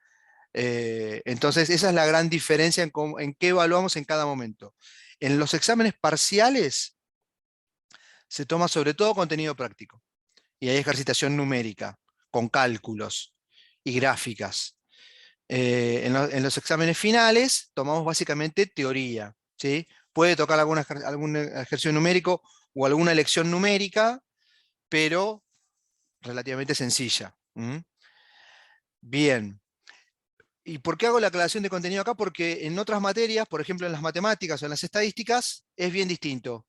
Entonces esa es la gran diferencia en qué evaluamos en cada momento. En los exámenes parciales se toma sobre todo contenido práctico, y hay ejercitación numérica, con cálculos y gráficas. En los exámenes finales tomamos básicamente teoría, ¿sí? Puede tocar algún ejercicio numérico o alguna lección numérica, pero relativamente sencilla. Bien. ¿Y por qué hago la aclaración de contenido acá? Porque en otras materias, por ejemplo en las matemáticas o en las estadísticas, es bien distinto.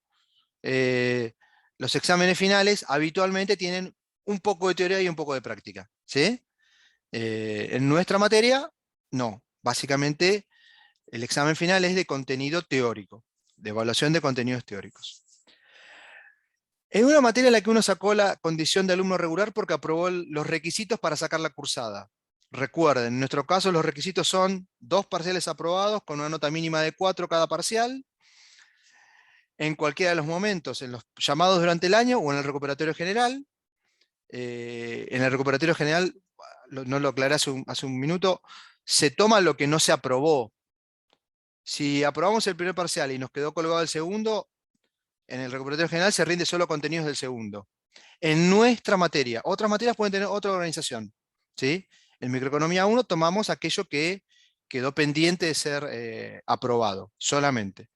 Los exámenes finales habitualmente tienen un poco de teoría y un poco de práctica, ¿sí? En nuestra materia, no. Básicamente, el examen final es de contenido teórico, de evaluación de contenidos teóricos. En una materia en la que uno sacó la condición de alumno regular porque aprobó los requisitos para sacar la cursada. Recuerden, en nuestro caso los requisitos son 2 parciales aprobados con una nota mínima de 4 cada parcial, en cualquiera de los momentos, en los llamados durante el año o en el recuperatorio general. En el recuperatorio general, no lo aclaré hace un minuto, se toma lo que no se aprobó. Si aprobamos el primer parcial y nos quedó colgado el segundo, en el recuperatorio general se rinde solo contenidos del segundo. En nuestra materia, otras materias pueden tener otra organización, ¿sí? En Microeconomía 1 tomamos aquello que quedó pendiente de ser aprobado, solamente.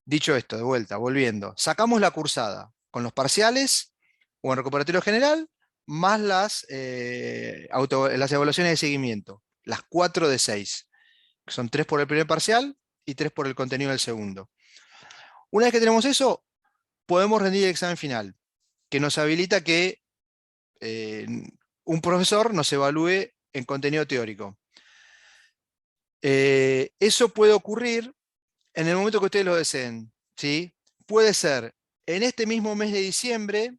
Dicho esto, de vuelta, volviendo, sacamos la cursada con los parciales o en recuperatorio general, más las evaluaciones de seguimiento, las 4 de 6, que son 3 por el primer parcial y 3 por el contenido del segundo. Una vez que tenemos eso, podemos rendir el examen final, que nos habilita que un profesor nos evalúe en contenido teórico. Eso puede ocurrir en el momento que ustedes lo deseen, ¿sí? Puede ser en este mismo mes de diciembre,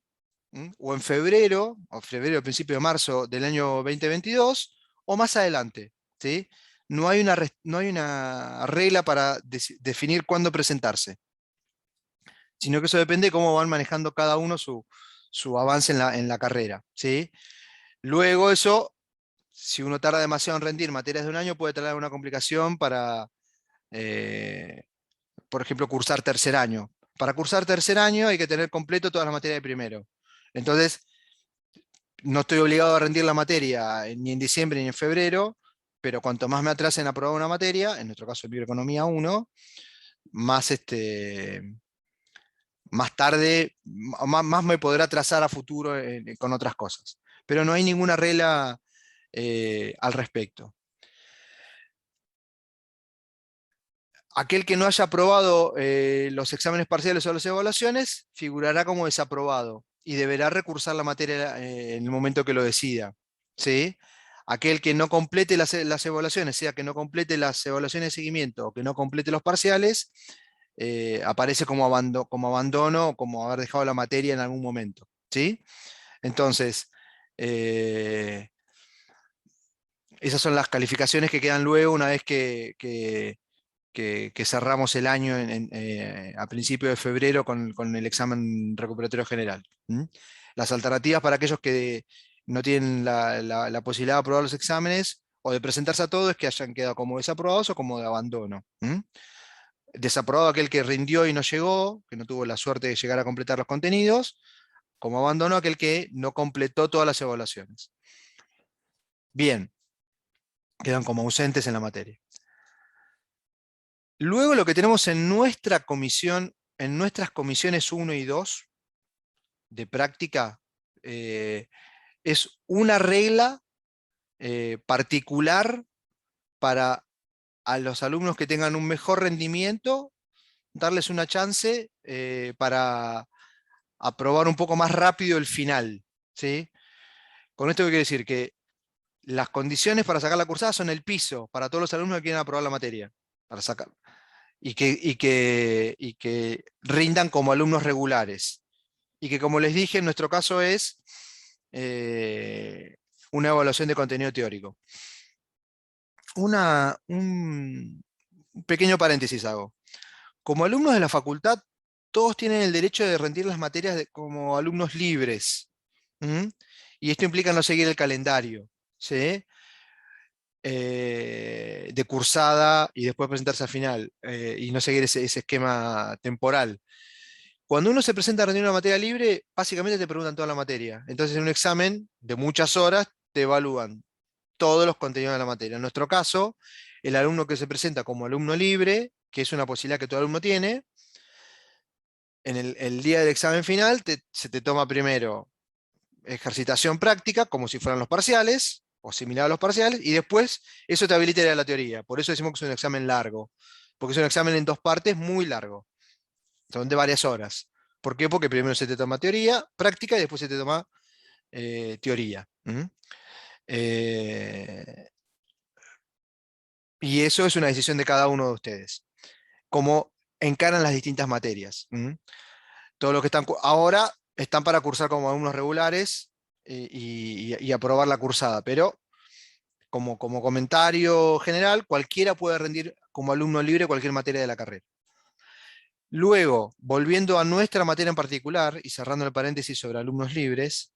o en febrero, principio de marzo del año 2022, o más adelante, ¿sí? No hay una regla para definir cuándo presentarse, sino que eso depende de cómo van manejando cada uno su avance en la carrera, ¿sí? Luego eso, si uno tarda demasiado en rendir materias de un año, puede traer una complicación para, por ejemplo, cursar tercer año. Para cursar tercer año hay que tener completo todas las materias de primero. Entonces, no estoy obligado a rendir la materia ni en diciembre ni en febrero, pero cuanto más me atrase en aprobar una materia, en nuestro caso Bioeconomía 1, más, más tarde, más me podrá trazar a futuro con otras cosas. Pero no hay ninguna regla al respecto. Aquel que no haya aprobado los exámenes parciales o las evaluaciones figurará como desaprobado y deberá recursar la materia en el momento que lo decida, ¿sí? Aquel que no complete las evaluaciones, sea que no complete las evaluaciones de seguimiento o que no complete los parciales, aparece como abandono o como haber dejado la materia en algún momento, ¿sí? Entonces, esas son las calificaciones que quedan luego una vez que cerramos el año a principios de febrero con el examen recuperatorio general. Las alternativas para aquellos que no tienen la posibilidad de aprobar los exámenes o de presentarse a todos es que hayan quedado como desaprobados o como de abandono. Desaprobado aquel que rindió y no llegó, que no tuvo la suerte de llegar a completar los contenidos, como abandono aquel que no completó todas las evaluaciones. Bien, quedan como ausentes en la materia. Luego lo que tenemos en nuestra comisión, en nuestras comisiones 1 y 2 de práctica, es una regla particular para a los alumnos que tengan un mejor rendimiento, darles una chance para aprobar un poco más rápido el final, ¿sí? Con esto quiero decir que las condiciones para sacar la cursada son el piso para todos los alumnos que quieren aprobar la materia, para sacar. Y que rindan como alumnos regulares. Y que, como les dije, en nuestro caso es una evaluación de contenido teórico. Un pequeño paréntesis hago. Como alumnos de la facultad, todos tienen el derecho de rendir las materias como alumnos libres. Y esto implica no seguir el calendario, ¿sí? De cursada y después presentarse al final, y no seguir ese esquema temporal. Cuando uno se presenta a rendir una materia libre, básicamente te preguntan toda la materia. Entonces en un examen de muchas horas te evalúan todos los contenidos de la materia. En nuestro caso, el alumno que se presenta como alumno libre, que es una posibilidad que todo alumno tiene, en el día del examen final se te toma primero ejercitación práctica, como si fueran los parciales, o similar a los parciales, y después eso te habilita a ir a la teoría. Por eso decimos que es un examen largo, porque es un examen en 2 partes muy largo, son de varias horas. ¿Por qué? Porque primero se te toma teoría, práctica, y después se te toma teoría. Y eso es una decisión de cada uno de ustedes, cómo encaran las distintas materias. Todos los que están ahora están para cursar como alumnos regulares y aprobar la cursada, pero como comentario general, cualquiera puede rendir como alumno libre cualquier materia de la carrera. Luego, volviendo a nuestra materia en particular, y cerrando el paréntesis sobre alumnos libres,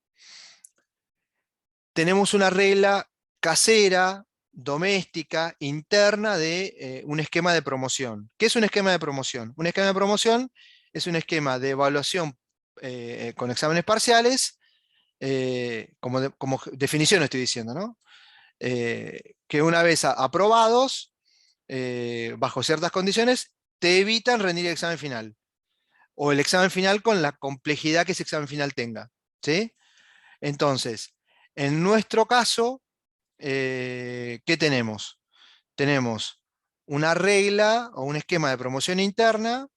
tenemos una regla casera, doméstica, interna de un esquema de promoción. ¿Qué es un esquema de promoción? Un esquema de promoción es un esquema de evaluación con exámenes parciales, como definición estoy diciendo, ¿no? Que una vez aprobados, bajo ciertas condiciones, te evitan rendir el examen final. O el examen final con la complejidad que ese examen final tenga. ¿Sí? Entonces, en nuestro caso, ¿qué tenemos? Tenemos una regla o un esquema de promoción interna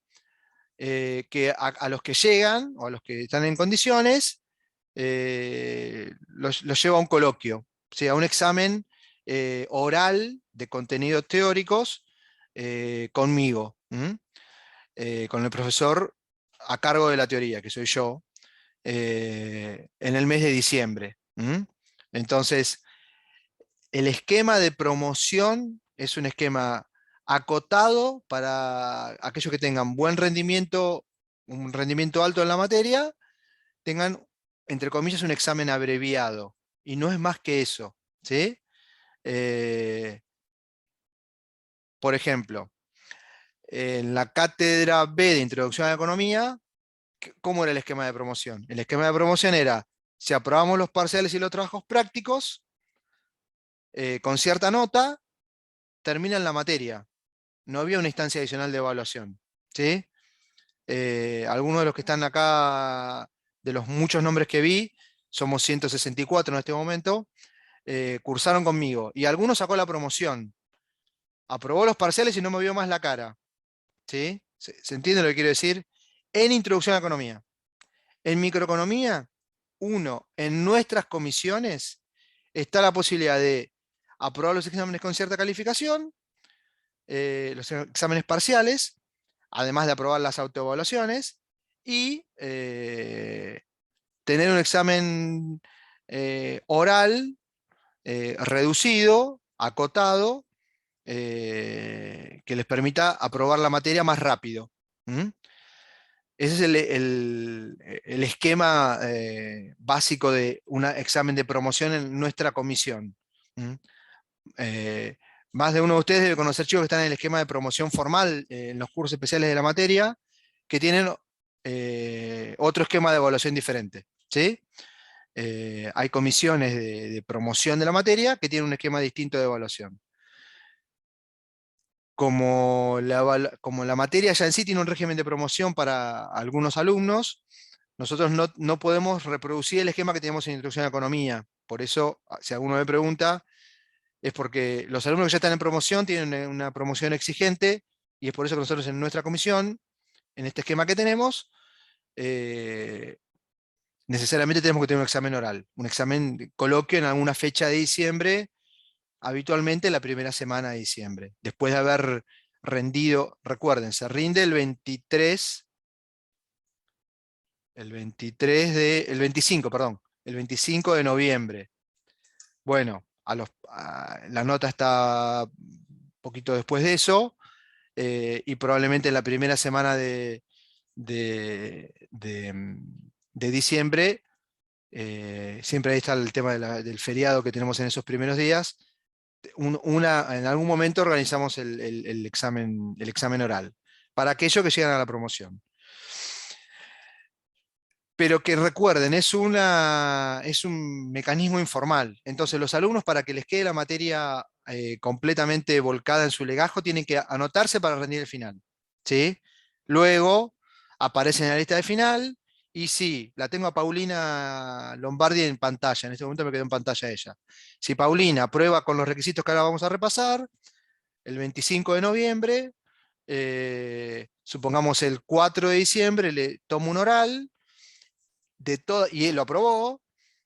que a los que llegan o a los que están en condiciones los lleva a un coloquio, o sea, a un examen oral de contenidos teóricos conmigo, con el profesor a cargo de la teoría, que soy yo, en el mes de diciembre. Entonces, el esquema de promoción es un esquema acotado para aquellos que tengan buen rendimiento, un rendimiento alto en la materia, tengan, entre comillas, un examen abreviado. Y no es más que eso. ¿Sí? Por ejemplo, en la cátedra B de Introducción a la Economía, ¿cómo era el esquema de promoción? El esquema de promoción era, si aprobamos los parciales y los trabajos prácticos, con cierta nota, terminan la materia. No había una instancia adicional de evaluación. ¿Sí? Algunos de los que están acá, de los muchos nombres que vi, somos 164 en este momento, cursaron conmigo. Y algunos sacó la promoción. Aprobó los parciales y no me vio más la cara. ¿Sí? ¿Se entiende lo que quiero decir? En Introducción a la Economía. En Microeconomía, en nuestras comisiones, está la posibilidad de aprobar los exámenes con cierta calificación, los exámenes parciales, además de aprobar las autoevaluaciones, y tener un examen oral reducido, acotado, que les permita aprobar la materia más rápido. Ese es el esquema básico de un examen de promoción en nuestra comisión. Más de uno de ustedes debe conocer chicos que están en el esquema de promoción formal en los cursos especiales de la materia, que tienen otro esquema de evaluación diferente. ¿Sí? Hay comisiones de promoción de la materia que tienen un esquema distinto de evaluación. Como la materia ya en sí tiene un régimen de promoción para algunos alumnos, nosotros no podemos reproducir el esquema que tenemos en Introducción a la Economía. Por eso, si alguno me pregunta, es porque los alumnos que ya están en promoción tienen una promoción exigente, y es por eso que nosotros en nuestra comisión, en este esquema que tenemos, necesariamente tenemos que tener un examen oral, un examen de coloquio en alguna fecha de diciembre, habitualmente la primera semana de diciembre, después de haber rendido, recuerden, se rinde el 25, el 25 de noviembre. Bueno, la nota está un poquito después de eso, y probablemente en la primera semana de, de, de diciembre, siempre ahí está el tema del feriado que tenemos en esos primeros días. En algún momento organizamos el examen oral para aquellos que llegan a la promoción. Pero que recuerden, es un mecanismo informal. Entonces, los alumnos, para que les quede la materia completamente volcada en su legajo, tienen que anotarse para rendir el final. ¿Sí? Luego aparecen en la lista de final. Y sí, la tengo a Paulina Lombardi en pantalla. En este momento me quedó en pantalla ella. Si Paulina prueba con los requisitos que ahora vamos a repasar, el 25 de noviembre, supongamos el 4 de diciembre, le tomo un oral y él lo aprobó,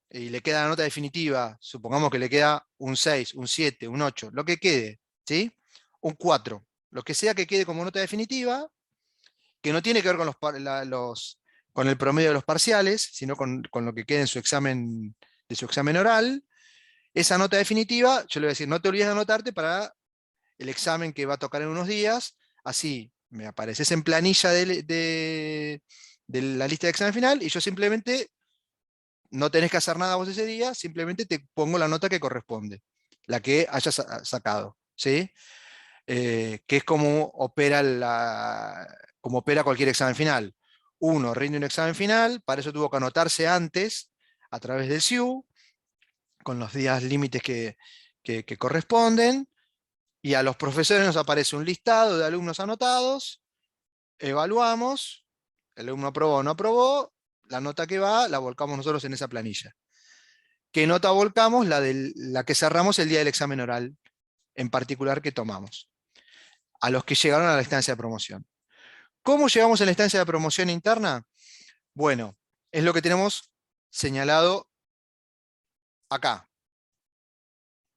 y le queda la nota definitiva, supongamos que le queda un 6, un 7, un 8, lo que quede, ¿sí? Un 4, lo que sea que quede como nota definitiva, que no tiene que ver con el promedio de los parciales, sino con lo que quede en de su examen oral. Esa nota definitiva, yo le voy a decir, no te olvides de anotarte para el examen que va a tocar en unos días, así me apareces en planilla de la lista de examen final, y yo simplemente no tenés que hacer nada vos ese día, simplemente te pongo la nota que corresponde, la que hayas sacado, ¿sí? Que es como opera cualquier examen final. Uno rinde un examen final, para eso tuvo que anotarse antes a través del SIU, con los días límites que corresponden, y a los profesores nos aparece un listado de alumnos anotados, evaluamos, el alumno aprobó o no aprobó, la nota que va la volcamos nosotros en esa planilla. ¿Qué nota volcamos? La que cerramos el día del examen oral, en particular, que tomamos, a los que llegaron a la instancia de promoción. ¿Cómo llegamos a la instancia de promoción interna? Bueno, es lo que tenemos señalado acá,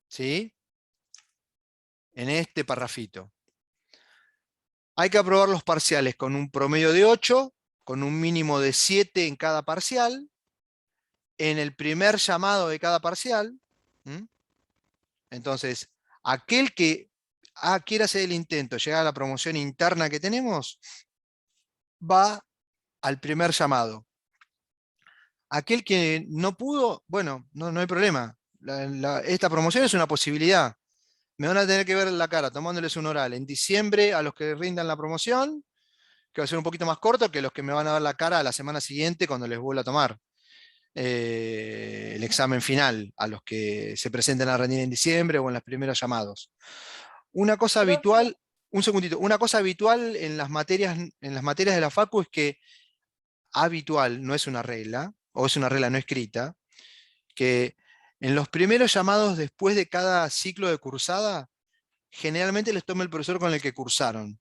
¿sí? En este parrafito. Hay que aprobar los parciales con un promedio de 8, con un mínimo de 7 en cada parcial, en el primer llamado de cada parcial. Entonces, aquel que quiera hacer el intento, llegar a la promoción interna que tenemos, va al primer llamado. Aquel que no pudo, bueno, no hay problema. Esta promoción es una posibilidad. Me van a tener que ver la cara tomándoles un oral en diciembre a los que rindan la promoción, que va a ser un poquito más corto que los que me van a ver la cara a la semana siguiente cuando les vuelva a tomar el examen final, a los que se presenten a rendir en diciembre o en los primeros llamados. Una cosa habitual, un segundito, una cosa habitual en las materias de la Facu es que habitual, no es una regla, o es una regla no escrita, que en los primeros llamados después de cada ciclo de cursada, generalmente les toma el profesor con el que cursaron,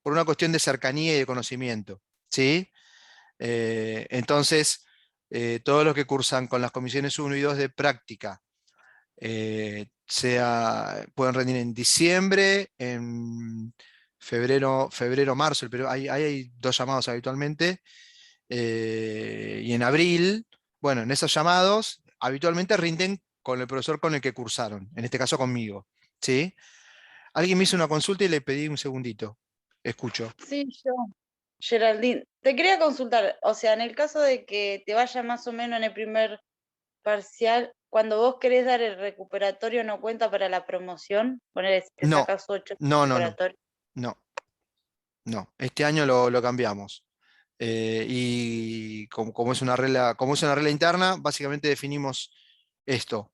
por una cuestión de cercanía y de conocimiento, ¿sí? Entonces, todos los que cursan con las comisiones 1 y 2 de práctica, pueden rendir en diciembre, en febrero, marzo, pero hay 2 llamados habitualmente, y en abril. Bueno, en esos llamados habitualmente rinden con el profesor con el que cursaron, en este caso conmigo, ¿sí? Alguien me hizo una consulta y le pedí un segundito. Escucho. Sí, yo, Geraldine, te quería consultar, o sea, en el caso de que te vaya más o menos en el primer parcial, cuando vos querés dar el recuperatorio, ¿no cuenta para la promoción? Poner si te No, sacas 8 no, recuperatorio. no. Este año lo cambiamos. Y como es una regla interna, básicamente definimos esto.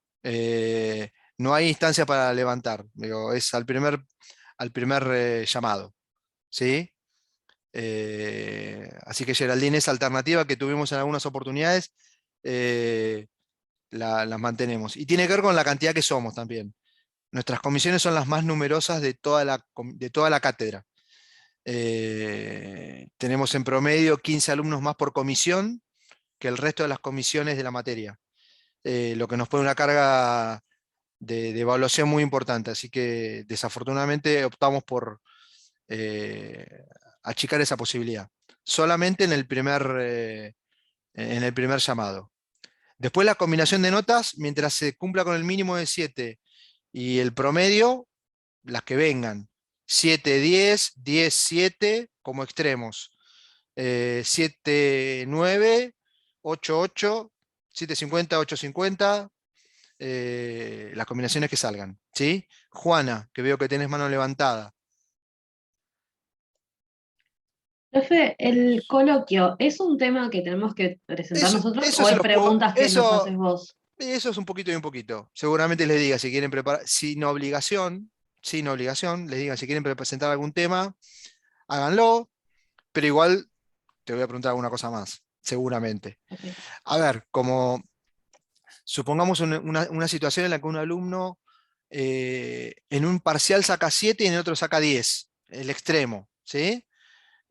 No hay instancia para levantar, digo, es al primer llamado, ¿sí? Así que Geraldine, esa alternativa que tuvimos en algunas oportunidades, las mantenemos. Y tiene que ver con la cantidad que somos también. Nuestras comisiones son las más numerosas de toda la cátedra. Tenemos en promedio 15 alumnos más por comisión que el resto de las comisiones de la materia, lo que nos pone una carga de evaluación muy importante. Así que desafortunadamente optamos por achicar esa posibilidad, solamente en el primer llamado. Después la combinación de notas, mientras se cumpla con el mínimo de 7 y el promedio, las que vengan. 7, 10, 10, 7 como extremos. 7, 9, 8, 8, 750, 850, las combinaciones que salgan, ¿sí? Juana, que veo que tenés mano levantada. Profe, ¿el coloquio es un tema que tenemos que presentar nosotros Eso o se es los puedo, preguntas que nos haces vos? eso es un poquito y un poquito. Seguramente les diga si quieren preparar, sin obligación, les diga si quieren presentar algún tema, háganlo, pero igual te voy a preguntar alguna cosa más, seguramente. Ok. A ver, como supongamos una situación en la que un alumno en un parcial saca 7 y en el otro saca 10, el extremo, ¿sí?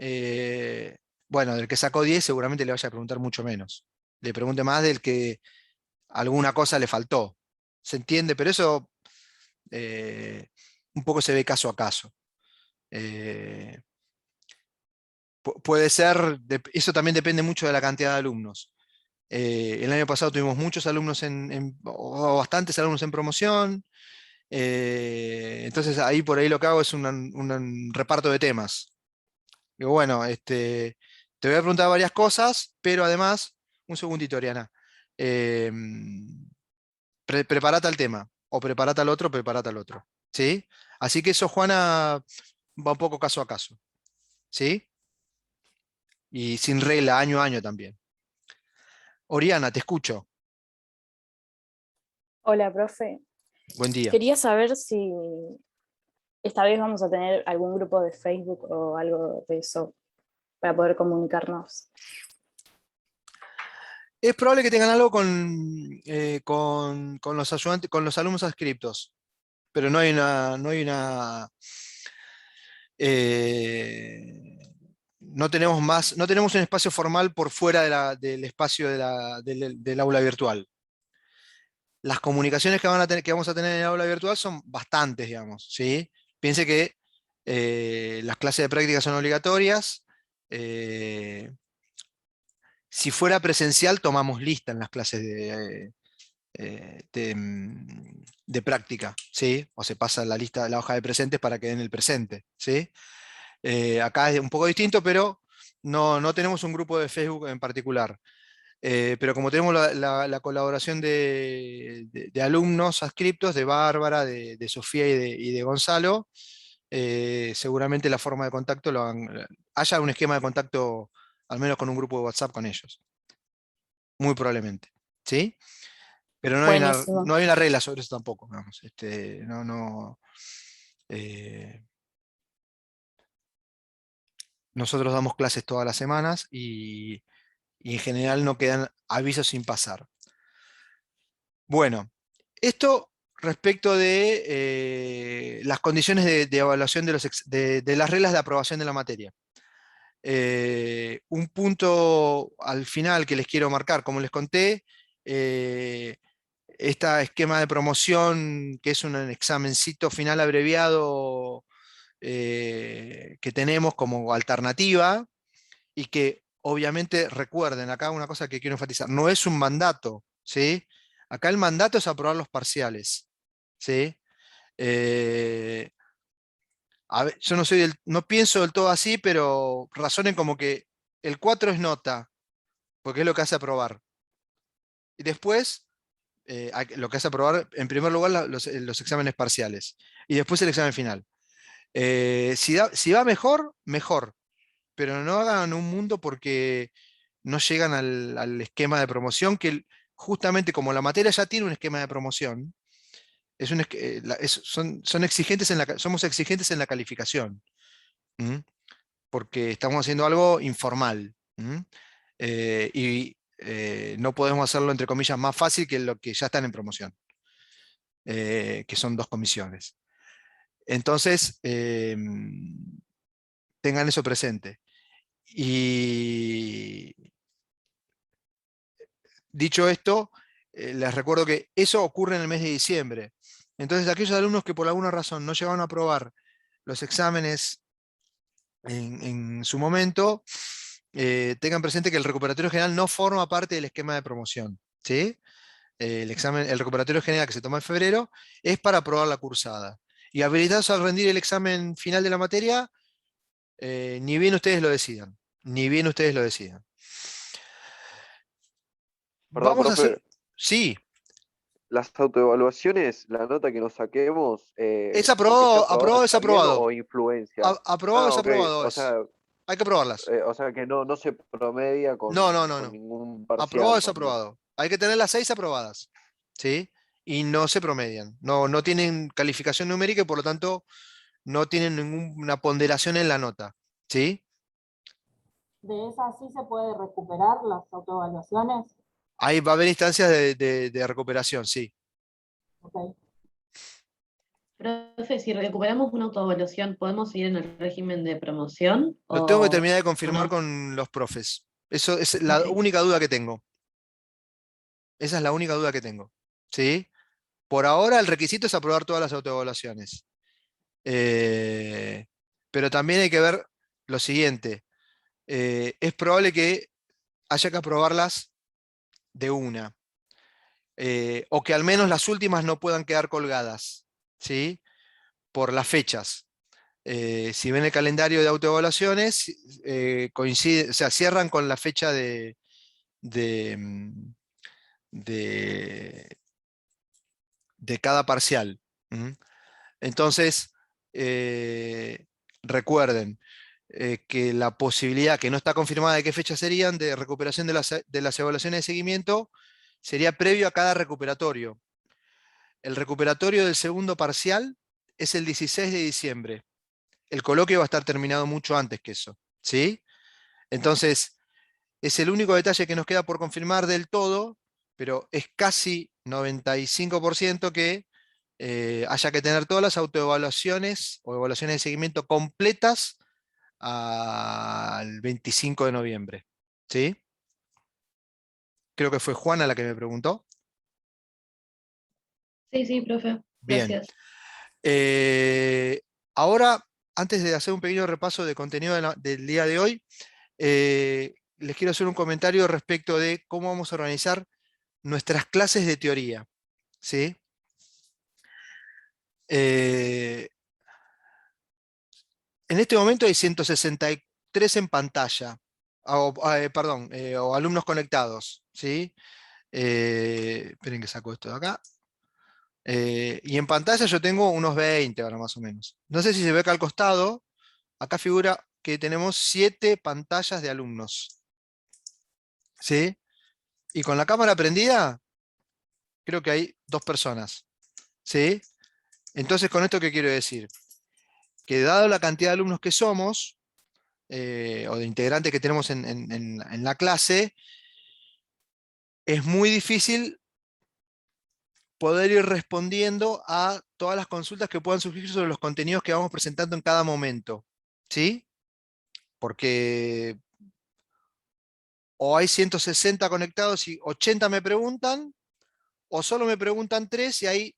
Eh, bueno, del que sacó 10 seguramente le vaya a preguntar mucho menos. Le pregunte más del que alguna cosa le faltó. ¿Se entiende? Pero eso un poco se ve caso a caso. Eh, puede ser, eso también depende mucho de la cantidad de alumnos. El año pasado tuvimos muchos alumnos o bastantes alumnos en promoción. Entonces ahí por ahí lo que hago es un reparto de temas. Digo, bueno, te voy a preguntar varias cosas, pero además, un segundito, Ariana. Eh, preparate al tema, o preparate al otro, preparate al otro. ¿Sí? Así que eso, Juana, va un poco caso a caso. ¿Sí? Y sin regla, año a año también. Oriana, te escucho. Hola, profe. Buen día. Quería saber si esta vez vamos a tener algún grupo de Facebook o algo de eso para poder comunicarnos. Es probable que tengan algo con los ayudantes, con los alumnos adscriptos, pero no tenemos más, no tenemos un espacio formal por fuera del espacio del aula virtual. Las comunicaciones que vamos a tener en el aula virtual son bastantes, digamos, ¿sí? Piense que las clases de práctica son obligatorias. Si fuera presencial, tomamos lista en las clases de práctica, ¿sí? O se pasa la lista, la hoja de presentes para que den el presente, ¿sí? Acá es un poco distinto, pero no tenemos un grupo de Facebook en particular. Pero como tenemos la colaboración de alumnos adscriptos, de Bárbara, de Sofía y de Gonzalo, seguramente la forma de contacto haya un esquema de contacto, al menos con un grupo de WhatsApp con ellos. Muy probablemente. ¿Sí? Pero Buenísimo. no hay una regla sobre eso tampoco. Vamos, nosotros damos clases todas las semanas y en general no quedan avisos sin pasar. Bueno, esto respecto de las condiciones de evaluación de las reglas de aprobación de la materia. Un punto al final que les quiero marcar, como les conté, este esquema de promoción, que es un examencito final abreviado que tenemos como alternativa, y que obviamente recuerden, acá una cosa que quiero enfatizar, no es un mandato, ¿sí? Acá el mandato es aprobar los parciales, ¿sí? Yo no pienso del todo así, pero razonen como que el 4 es nota, porque es lo que hace aprobar. Y después, lo que hace aprobar, en primer lugar, los exámenes parciales. Y después el examen final. Si va mejor, mejor. Pero no hagan un mundo porque no llegan al esquema de promoción, que justamente como la materia ya tiene un esquema de promoción, son exigentes somos exigentes en la calificación, ¿m? Porque estamos haciendo algo informal, ¿m? No podemos hacerlo, entre comillas, más fácil que lo que ya están en promoción, que son 2 comisiones. Entonces, tengan eso presente. Y dicho esto, les recuerdo que eso ocurre en el mes de diciembre. Entonces, aquellos alumnos que por alguna razón no llegaron a aprobar los exámenes en su momento, tengan presente que el recuperatorio general no forma parte del esquema de promoción. ¿sí? El recuperatorio general que se toma en febrero es para aprobar la cursada. Y habilitados a rendir el examen final de la materia, ni bien ustedes lo decidan. Ni bien ustedes lo decidan. Perdón, Vamos a hacer. profe, Sí, las autoevaluaciones, la nota que nos saquemos, es porque esté aprobado, aprobada, aprobado, es ¿está bien aprobado. o influencia? Aprobado Ah, es ok. aprobado es. Hay que aprobarlas. O sea que no se promedia No, no, no, con no. ningún Aprobado parcial, es más o menos. aprobado. Hay que tener las 6 aprobadas. ¿Sí? Y no se promedian. No, no tienen calificación numérica y por lo tanto no tienen ninguna ponderación en la nota. ¿Sí? ¿De esas sí se puede recuperar las autoevaluaciones? Ahí va a haber instancias de recuperación, sí. Ok. Profe, si recuperamos una autoevaluación, ¿podemos seguir en el régimen de promoción Lo tengo que o terminar de confirmar no? con los profes. Eso es la Ok. única duda que tengo. Esa es la única duda que tengo. ¿Sí? Por ahora el requisito es aprobar todas las autoevaluaciones. Eh, pero también hay que ver lo siguiente. Es probable que haya que aprobarlas de una. O que al menos las últimas no puedan quedar colgadas. ¿Sí? Por las fechas. Si ven el calendario de autoevaluaciones, coincide, o sea, cierran con la fecha de, mm, de- de cada parcial. ¿Mm? Entonces, recuerden que la posibilidad, que no está confirmada de qué fecha serían, de recuperación de las evaluaciones de seguimiento, sería previo a cada recuperatorio. El recuperatorio del segundo parcial es el 16 de diciembre. El coloquio va a estar terminado mucho antes que eso. ¿Sí? Entonces, es el único detalle que nos queda por confirmar del todo, pero es casi 95% que haya que tener todas las autoevaluaciones o evaluaciones de seguimiento completas al 25 de noviembre. ¿Sí? Creo que fue Juana la que me preguntó. Sí, sí, profe. Bien. Gracias. Ahora, antes de hacer un pequeño repaso de contenido del día de hoy, les quiero hacer un comentario respecto de cómo vamos a organizar nuestras clases de teoría. ¿Sí? En este momento hay 163 en pantalla, perdón, o alumnos conectados. ¿Sí? Esperen que saco esto de acá. Y en pantalla yo tengo unos 20 ahora más o menos. No sé si se ve acá al costado. Acá figura que tenemos 7 pantallas de alumnos. ¿Sí? Y con la cámara prendida, creo que hay 2 personas. ¿Sí? Entonces, ¿con esto qué quiero decir? Que dado la cantidad de alumnos que somos, o de integrantes que tenemos en la clase, es muy difícil poder ir respondiendo a todas las consultas que puedan surgir sobre los contenidos que vamos presentando en cada momento. ¿Sí? Porque o hay 160 conectados y 80 me preguntan, o solo me preguntan 3 y hay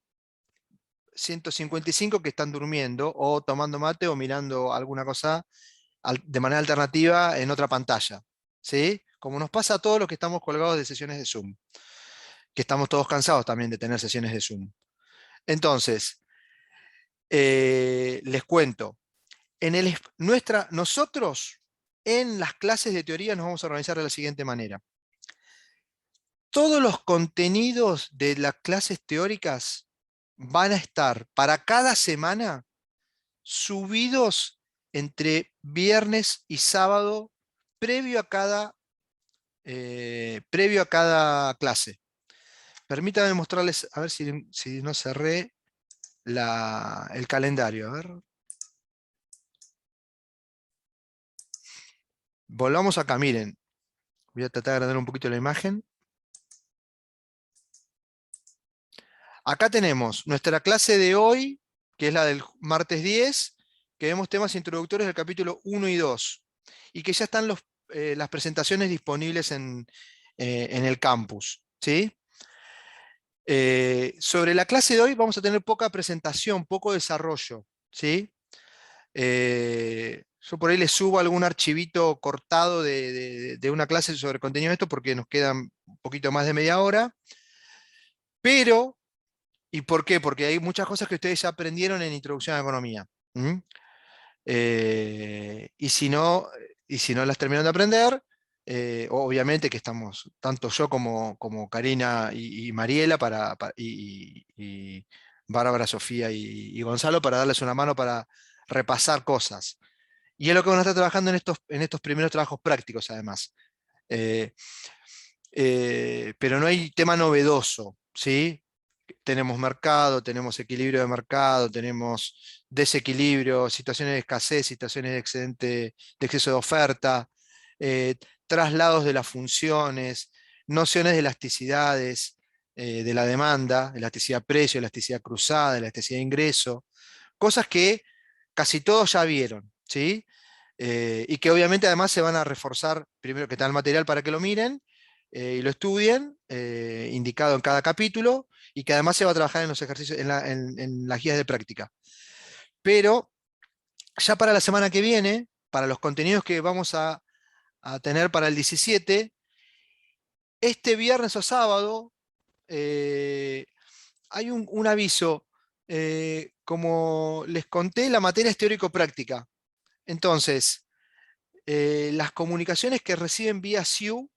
155 que están durmiendo o tomando mate o mirando alguna cosa de manera alternativa en otra pantalla. ¿Sí? Como nos pasa a todos los que estamos colgados de sesiones de Zoom, que estamos todos cansados también de tener sesiones de Zoom. Entonces, les cuento, nosotros en las clases de teoría nos vamos a organizar de la siguiente manera. Todos los contenidos de las clases teóricas van a estar para cada semana subidos entre viernes y sábado previo a cada clase. Permítanme mostrarles, a ver si no cerré el calendario. A ver. Volvamos acá, miren. Voy a tratar de agrandar un poquito la imagen. Acá tenemos nuestra clase de hoy, que es la del martes 10, que vemos temas introductorios del capítulo 1 y 2, y que ya están las presentaciones disponibles en el campus. ¿Sí? Sobre la clase de hoy vamos a tener poca presentación, poco desarrollo. ¿Sí? Yo por ahí les subo algún archivito cortado de una clase sobre contenido de esto porque nos quedan un poquito más de media hora. Pero, ¿y por qué? Porque hay muchas cosas que ustedes ya aprendieron en Introducción a la Economía. Y si no las terminan de aprender, obviamente que estamos, tanto yo como Karina y Mariela y Bárbara, Sofía y Gonzalo, para darles una mano para repasar cosas. Y es lo que van a estar trabajando en estos primeros trabajos prácticos, además. Pero no hay tema novedoso, ¿sí? Tenemos mercado, tenemos equilibrio de mercado, tenemos desequilibrio, situaciones de escasez, situaciones de excedente, de exceso de oferta, eh, traslados de las funciones, nociones de elasticidades de la demanda, elasticidad precio, elasticidad cruzada, elasticidad de ingreso, cosas que casi todos ya vieron, ¿sí? Y que obviamente además se van a reforzar, primero que está el material para que lo miren y lo estudien, indicado en cada capítulo, y que además se va a trabajar en los ejercicios, en las guías de práctica. Pero ya para la semana que viene, para los contenidos que vamos a tener para el 17, este viernes o sábado, hay un aviso. Como les conté, la materia es teórico-práctica. Entonces, las comunicaciones que reciben vía SIU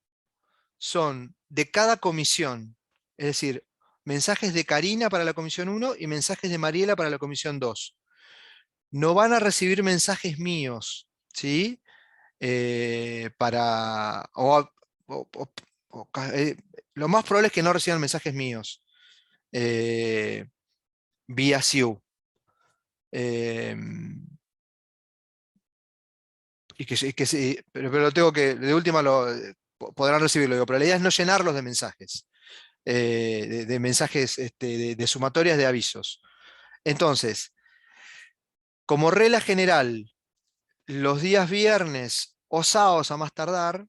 son de cada comisión. Es decir, mensajes de Karina para la comisión 1 y mensajes de Mariela para la comisión 2. No van a recibir mensajes míos, ¿sí? Lo más probable es que no reciban mensajes míos vía SIU. Pero lo tengo que, de última podrán recibirlo, digo, pero la idea es no llenarlos de mensajes, de mensajes de sumatorias de avisos. Entonces, como regla general, los días viernes o sábados a más tardar,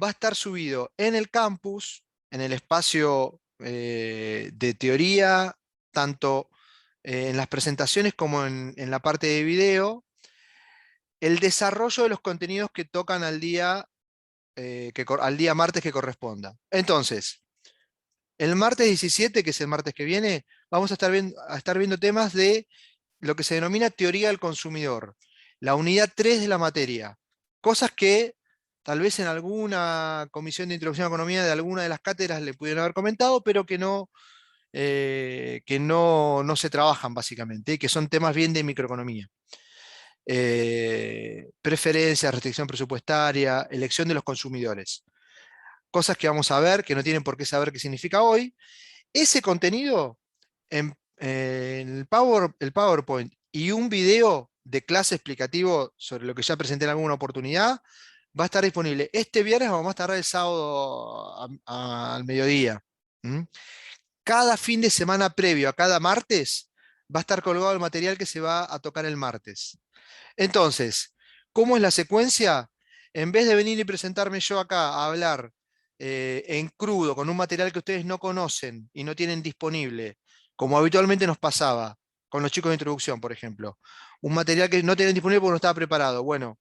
va a estar subido en el campus, en el espacio de teoría, tanto en las presentaciones como en la parte de video, el desarrollo de los contenidos que tocan al día martes que corresponda. Entonces, el martes 17, que es el martes que viene, vamos a estar viendo temas de lo que se denomina teoría del consumidor, la unidad 3 de la materia. Cosas que tal vez en alguna comisión de introducción a economía de alguna de las cátedras le pudieron haber comentado, pero que no se trabajan básicamente, y que son temas bien de microeconomía. Preferencias, restricción presupuestaria, elección de los consumidores. Cosas que vamos a ver, que no tienen por qué saber qué significa hoy. Ese contenido, el PowerPoint y un video de clase explicativo sobre lo que ya presenté en alguna oportunidad, va a estar disponible este viernes o más tarde el sábado al mediodía. Cada fin de semana previo a cada martes va a estar colgado el material que se va a tocar el martes. Entonces, ¿cómo es la secuencia? En vez de venir y presentarme yo acá a hablar en crudo, con un material que ustedes no conocen y no tienen disponible, como habitualmente nos pasaba con los chicos de introducción, por ejemplo, un material que no tienen disponible porque no estaba preparado, bueno,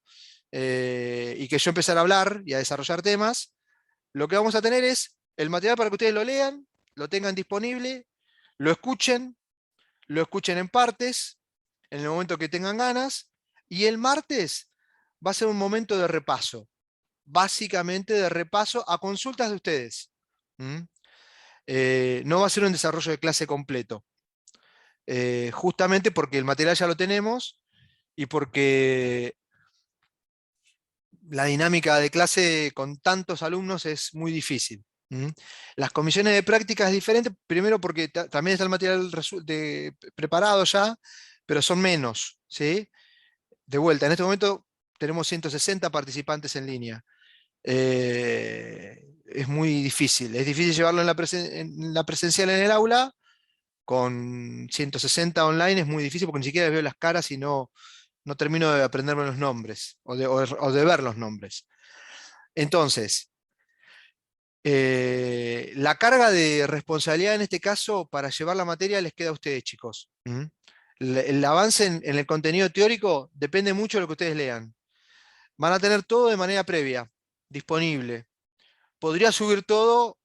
y que yo empezara a hablar y a desarrollar temas, lo que vamos a tener es el material para que ustedes lo lean, lo tengan disponible, lo escuchen en partes, en el momento que tengan ganas, y el martes va a ser un momento de repaso, básicamente de repaso a consultas de ustedes. No va a ser un desarrollo de clase completo, justamente porque el material ya lo tenemos y porque la dinámica de clase con tantos alumnos es muy difícil. Las comisiones de práctica es diferente, primero porque también está el material preparado ya, pero son menos, ¿sí? De vuelta, en este momento tenemos 160 participantes en línea. Es muy difícil, es difícil llevarlo en la presencial en el aula, con 160 online es muy difícil porque ni siquiera veo las caras y no termino de aprenderme los nombres o de ver los nombres. Entonces, la carga de responsabilidad en este caso para llevar la materia les queda a ustedes, chicos. El avance en el contenido teórico depende mucho de lo que ustedes lean. Van a tener todo de manera previa, disponible. Podría subir todo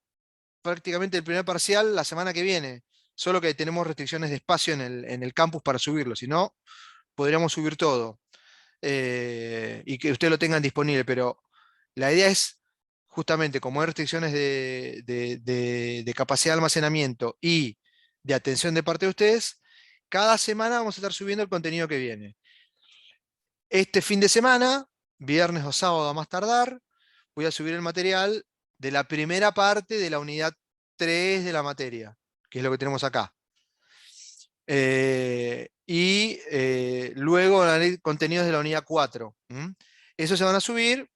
prácticamente el primer parcial la semana que viene, solo que tenemos restricciones de espacio en el campus para subirlo, si no, podríamos subir todo y que ustedes lo tengan disponible, pero la idea es justamente como hay restricciones de capacidad de almacenamiento y de atención de parte de ustedes, cada semana vamos a estar subiendo el contenido que viene. Este fin de semana, viernes o sábado a más tardar, voy a subir el material de la primera parte de la unidad 3 de la materia, que es lo que tenemos acá. Luego contenidos de la unidad 4. Esos se van a subir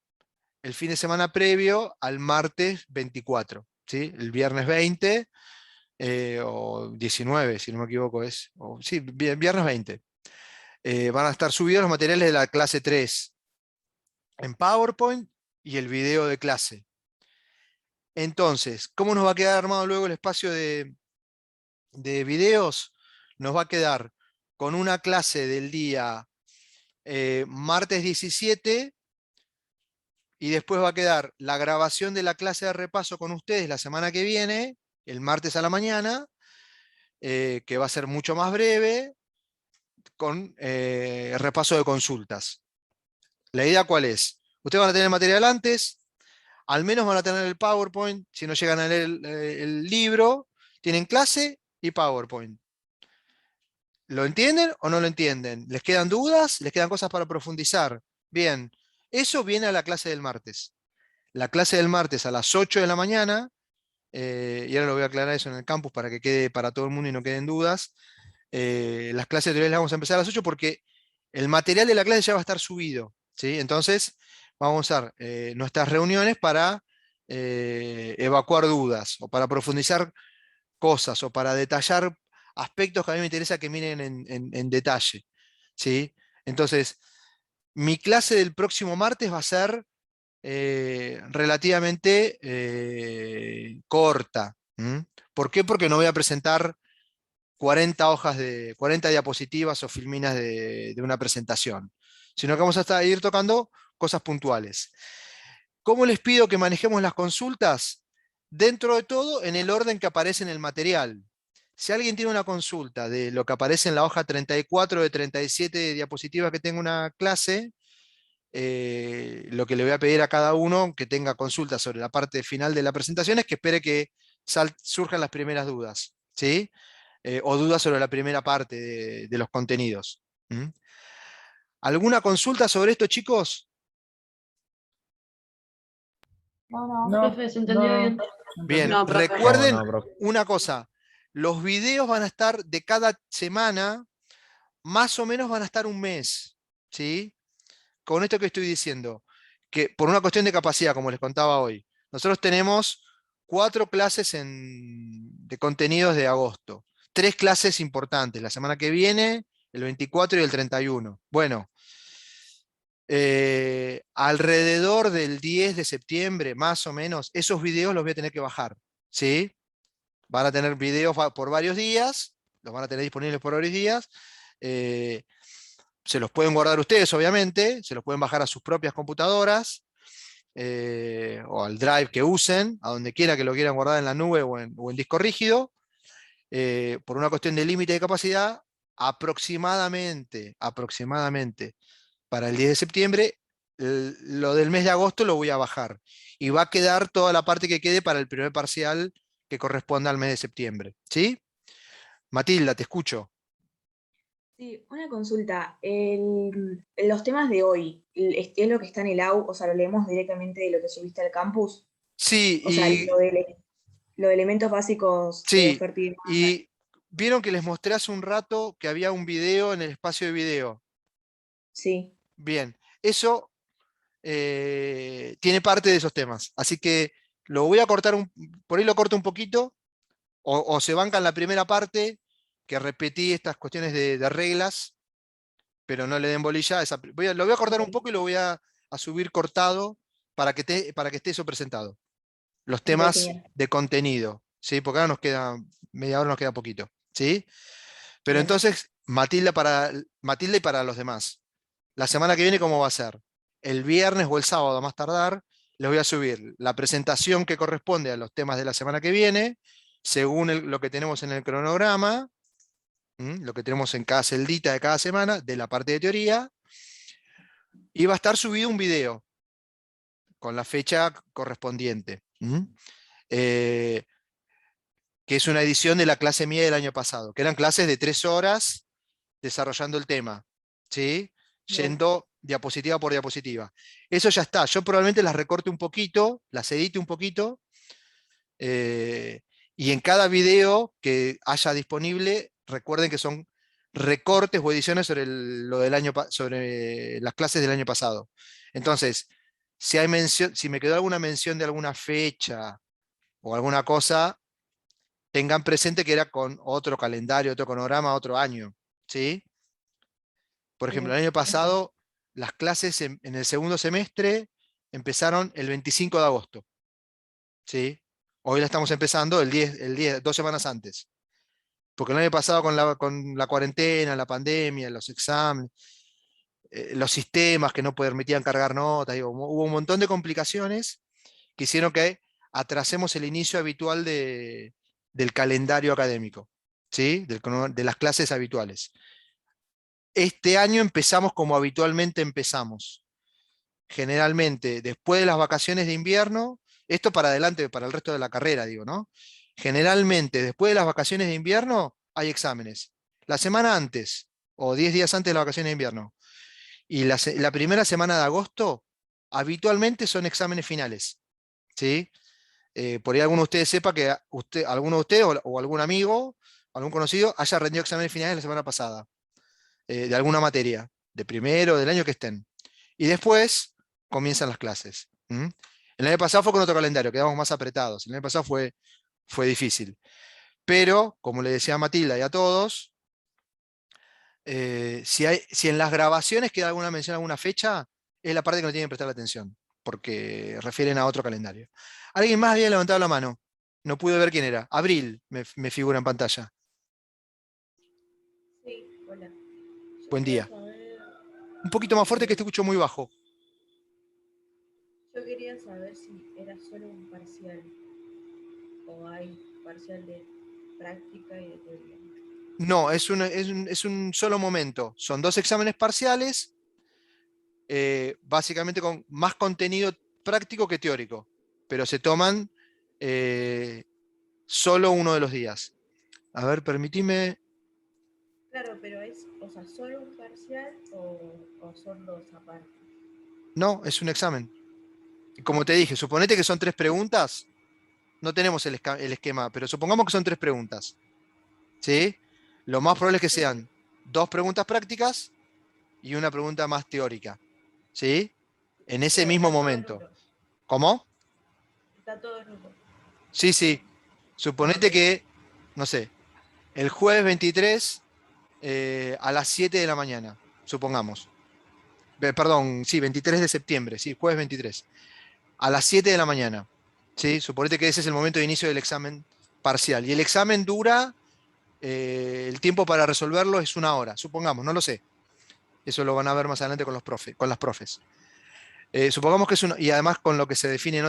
el fin de semana previo al martes 24, ¿sí? El viernes 20 o 19, si no me equivoco es. Sí, viernes 20. Van a estar subidos los materiales de la clase 3 en PowerPoint y el video de clase. Entonces, ¿cómo nos va a quedar armado luego el espacio de videos? Nos va a quedar con una clase del día martes 17 y después va a quedar la grabación de la clase de repaso con ustedes la semana que viene, el martes a la mañana, que va a ser mucho más breve, con repaso de consultas. ¿La idea cuál es? Ustedes van a tener material antes, al menos van a tener el PowerPoint, si no llegan a leer el libro, tienen clase y PowerPoint. ¿Lo entienden o no lo entienden? ¿Les quedan dudas? ¿Les quedan cosas para profundizar? Bien, eso viene a la clase del martes. La clase del martes a las 8 de la mañana, y ahora lo voy a aclarar eso en el campus para que quede para todo el mundo y no queden dudas. Las clases de teoría las vamos a empezar a las 8 porque el material de la clase ya va a estar subido, ¿sí? Entonces vamos a usar nuestras reuniones para evacuar dudas o para profundizar cosas o para detallar aspectos que a mí me interesa que miren en detalle, ¿sí? Entonces, mi clase del próximo martes va a ser relativamente corta. ¿Por qué? Porque no voy a presentar 40 diapositivas o filminas de una presentación, sino que vamos a ir tocando cosas puntuales. ¿Cómo les pido que manejemos las consultas? Dentro de todo, en el orden que aparece en el material. Si alguien tiene una consulta de lo que aparece en la hoja 34 de 37 diapositivas que tengo una clase, lo que le voy a pedir a cada uno que tenga consultas sobre la parte final de la presentación es que espere que surjan las primeras dudas, ¿sí? O dudas sobre la primera parte de los contenidos. ¿Alguna consulta sobre esto, chicos? No, Profe, ¿se entendió bien? Bien, No, profe. recuerden una cosa, los videos van a estar de cada semana, más o menos van a estar un mes, ¿sí? Con esto que estoy diciendo, que por una cuestión de capacidad, como les contaba hoy, nosotros tenemos 4 clases de contenidos de agosto, 3 clases importantes, la semana que viene, el 24 y el 31. Bueno, alrededor del 10 de septiembre, más o menos, esos videos los voy a tener que bajar, ¿sí? Van a tener videos por varios días, los van a tener disponibles por varios días. Se los pueden guardar ustedes, obviamente, se los pueden bajar a sus propias computadoras o al drive que usen, a donde quiera que lo quieran guardar en la nube o en disco rígido. Por una cuestión de límite de capacidad, aproximadamente para el 10 de septiembre, lo del mes de agosto lo voy a bajar. Y va a quedar toda la parte que quede para el primer parcial que corresponda al mes de septiembre. ¿Sí? Matilda, te escucho. Sí, una consulta. Los temas de hoy, ¿es lo que está en el AU? O sea, ¿lo leemos directamente de lo que subiste al campus? Sí, O sea, lo de elementos básicos de sí, oferta y demanda. y vieron que les mostré hace un rato que había un video en el espacio de video. Sí. Bien, eso tiene parte de esos temas. Así que lo voy a cortar, por ahí lo corto un poquito, o se bancan la primera parte, que repetí estas cuestiones de reglas, pero no le den bolilla. Lo voy a cortar un poco y lo voy a subir cortado para que esté eso presentado. Los temas Genial. de contenido, ¿sí? Porque ahora nos queda media hora, nos queda poquito, ¿sí? Pero Bien. entonces, Matilda y para los demás. La semana que viene, ¿cómo va a ser? El viernes o el sábado, a más tardar, les voy a subir la presentación que corresponde a los temas de la semana que viene, según lo que tenemos en el cronograma, lo que tenemos en cada celdita de cada semana, de la parte de teoría, y va a estar subido un video con la fecha correspondiente, que es una edición de la clase mía del año pasado, que eran clases de 3 horas desarrollando el tema, ¿sí? Yendo diapositiva por diapositiva. Eso ya está. Yo probablemente las recorte un poquito, las edite un poquito, y en cada video que haya disponible, recuerden que son recortes o ediciones sobre, sobre las clases del año pasado. Entonces, si me quedó alguna mención de alguna fecha o alguna cosa, tengan presente que era con otro calendario, otro cronograma, otro año, ¿sí? Por ejemplo, el año pasado, las clases en el segundo semestre empezaron el 25 de agosto, ¿sí? Hoy la estamos empezando el 10, 2 semanas antes. Porque el año pasado con la cuarentena, la pandemia, los exámenes, los sistemas que no permitían cargar notas, digo, hubo un montón de complicaciones que hicieron que atrasemos el inicio habitual del calendario académico, ¿sí? De las clases habituales. Este año empezamos como habitualmente empezamos. Generalmente, después de las vacaciones de invierno, esto para adelante, para el resto de la carrera, digo, ¿no? Generalmente, después de las vacaciones de invierno, hay exámenes. La semana antes, o 10 días antes de las vacaciones de invierno. Y la primera semana de agosto, habitualmente son exámenes finales, ¿sí? Por ahí alguno de ustedes sepa que alguno de ustedes o algún amigo, algún conocido, haya rendido exámenes finales la semana pasada, de alguna materia, de primero, del año que estén. Y después comienzan las clases. El año pasado fue con otro calendario, quedamos más apretados. El año pasado fue difícil. Pero, como le decía a Matilda y a todos, si en las grabaciones queda alguna mención a alguna fecha, es la parte que no tienen que prestar atención, porque refieren a otro calendario. ¿Alguien más había levantado la mano? No pude ver quién era. Abril me figura en pantalla. Sí, hola. Buen día. Un poquito más fuerte, que te escucho muy bajo. Yo quería saber si era solo un parcial o hay parcial de práctica y de teoría. No, es un solo momento. Son 2 exámenes parciales, básicamente con más contenido práctico que teórico, pero se toman solo uno de los días. A ver, permitime. Claro, pero es, o sea, solo un parcial o son 2 aparte. No, es un examen. Y como te dije, suponete que son 3 preguntas. No tenemos el esquema, pero supongamos que son 3 preguntas. ¿Sí? Lo más probable es que sean 2 preguntas prácticas y una pregunta más teórica. ¿Sí? En ese Pero mismo está todo en momento. uno. ¿Cómo? Está todo en uno. Sí, sí. Suponete que, no sé, el jueves 23 a las 7 de la mañana, supongamos. Perdón, sí, 23 de septiembre, sí, jueves 23. A las 7 de la mañana. ¿Sí? Suponete que ese es el momento de inicio del examen parcial. Y el examen dura, el tiempo para resolverlo es 1 hora, supongamos, no lo sé. Eso lo van a ver más adelante con las profes. Supongamos que es y además con lo que se define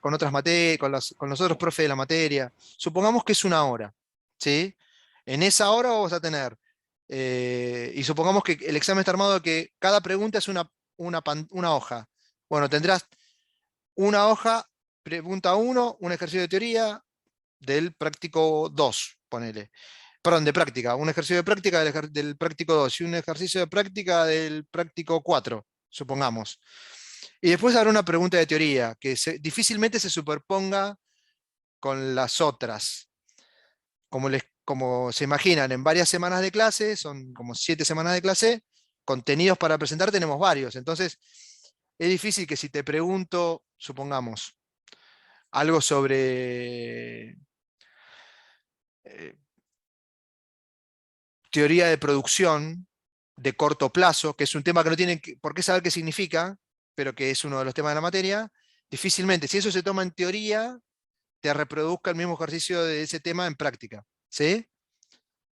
con otras materias, con los otros profes de la materia. Supongamos que es 1 hora. ¿Sí? En esa hora vamos a tener, y supongamos que el examen está armado de que cada pregunta es una hoja. Bueno, tendrás una hoja, pregunta 1, un ejercicio de teoría del práctico 2, ponele. Perdón, de práctica, un ejercicio de práctica del práctico 2 y un ejercicio de práctica del práctico 4, supongamos. Y después habrá una pregunta de teoría que difícilmente se superponga con las otras. Como se imaginan, en varias semanas de clase, son como 7 semanas de clase, contenidos para presentar tenemos varios. Entonces, es difícil que si te pregunto, supongamos, algo sobre teoría de producción de corto plazo, que es un tema que no tienen por qué saber qué significa, pero que es uno de los temas de la materia, difícilmente, si eso se toma en teoría, te reproduzca el mismo ejercicio de ese tema en práctica. ¿Sí?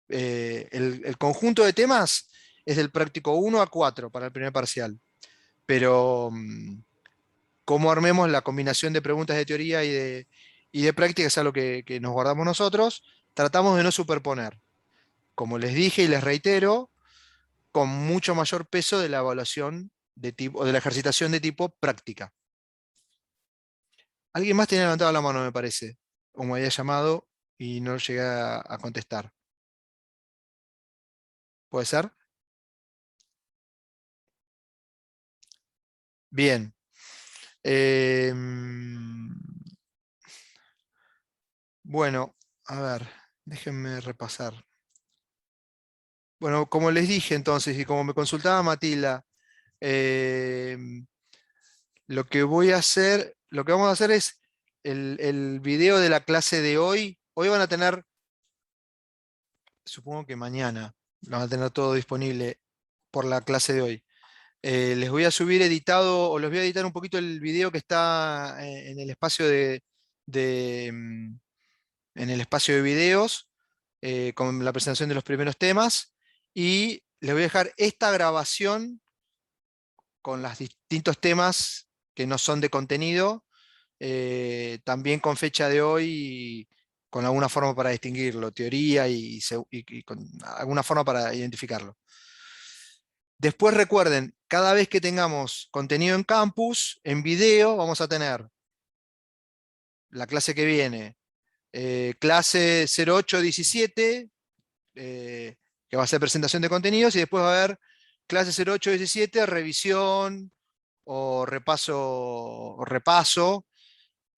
el conjunto de temas es del práctico 1 a 4 para el primer parcial, pero cómo armemos la combinación de preguntas de teoría y de práctica es algo que nos guardamos nosotros. Tratamos de no superponer, como les dije y les reitero, con mucho mayor peso de la evaluación de tipo, o de la ejercitación de tipo práctica. Alguien más tenía levantado la mano, me parece, o me había llamado y no llegué a contestar. ¿Puede ser? Bien. Bueno, a ver, déjenme repasar. Bueno, como les dije entonces, y como me consultaba Matilda, lo que vamos a hacer es el video de la clase de hoy. Hoy van a tener, supongo que mañana, lo van a tener todo disponible por la clase de hoy. Les voy a subir editado, o les voy a editar un poquito el video que está en el espacio en el espacio de videos, con la presentación de los primeros temas, y les voy a dejar esta grabación con los distintos temas que no son de contenido, también con fecha de hoy, y con alguna forma para distinguirlo, teoría y con alguna forma para identificarlo. Después recuerden, cada vez que tengamos contenido en campus, en video, vamos a tener la clase que viene, clase 0817, que va a ser presentación de contenidos, y después va a haber clase 0817, revisión o repaso,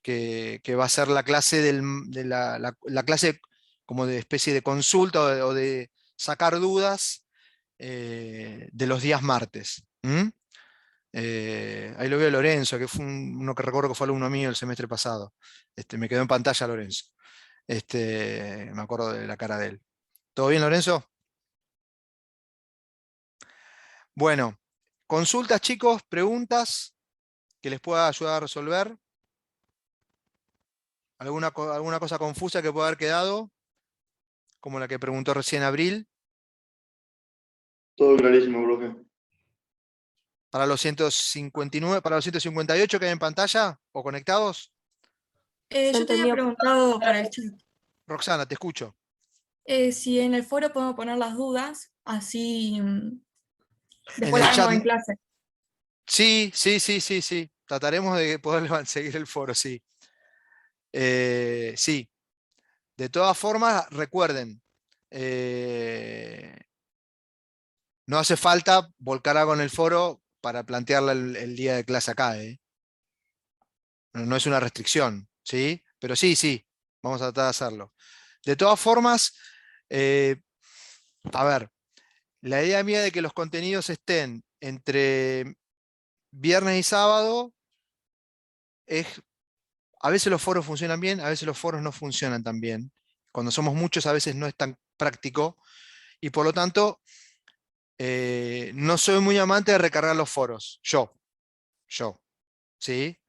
que va a ser la clase, la clase como de especie de consulta o de sacar dudas de los días martes. Ahí lo veo a Lorenzo, que fue uno que recuerdo que fue alumno mío el semestre pasado. Me quedó en pantalla Lorenzo. Me acuerdo de la cara de él. ¿Todo bien, Lorenzo? Bueno, consultas, chicos, preguntas que les pueda ayudar a resolver. ¿Alguna cosa confusa que pueda haber quedado? Como la que preguntó recién Abril. Todo clarísimo, profe. Para los 159, para los 158 que hay en pantalla o conectados. Se Yo te había entendió. preguntado para el chat, Roxana, te escucho. si en el foro podemos poner las dudas, así después el las chat. vemos en clase. Sí. Trataremos de poder seguir el foro, sí. Sí. De todas formas, recuerden, no hace falta volcar algo en el foro para plantearla el día de clase acá. No es una restricción, ¿sí? Pero sí, vamos a tratar de hacerlo. De todas formas, a ver, la idea mía de que los contenidos estén entre viernes y sábado es, a veces los foros funcionan bien, a veces los foros no funcionan tan bien. Cuando somos muchos a veces no es tan práctico, y por lo tanto no soy muy amante de recargar los foros. Yo, ¿sí?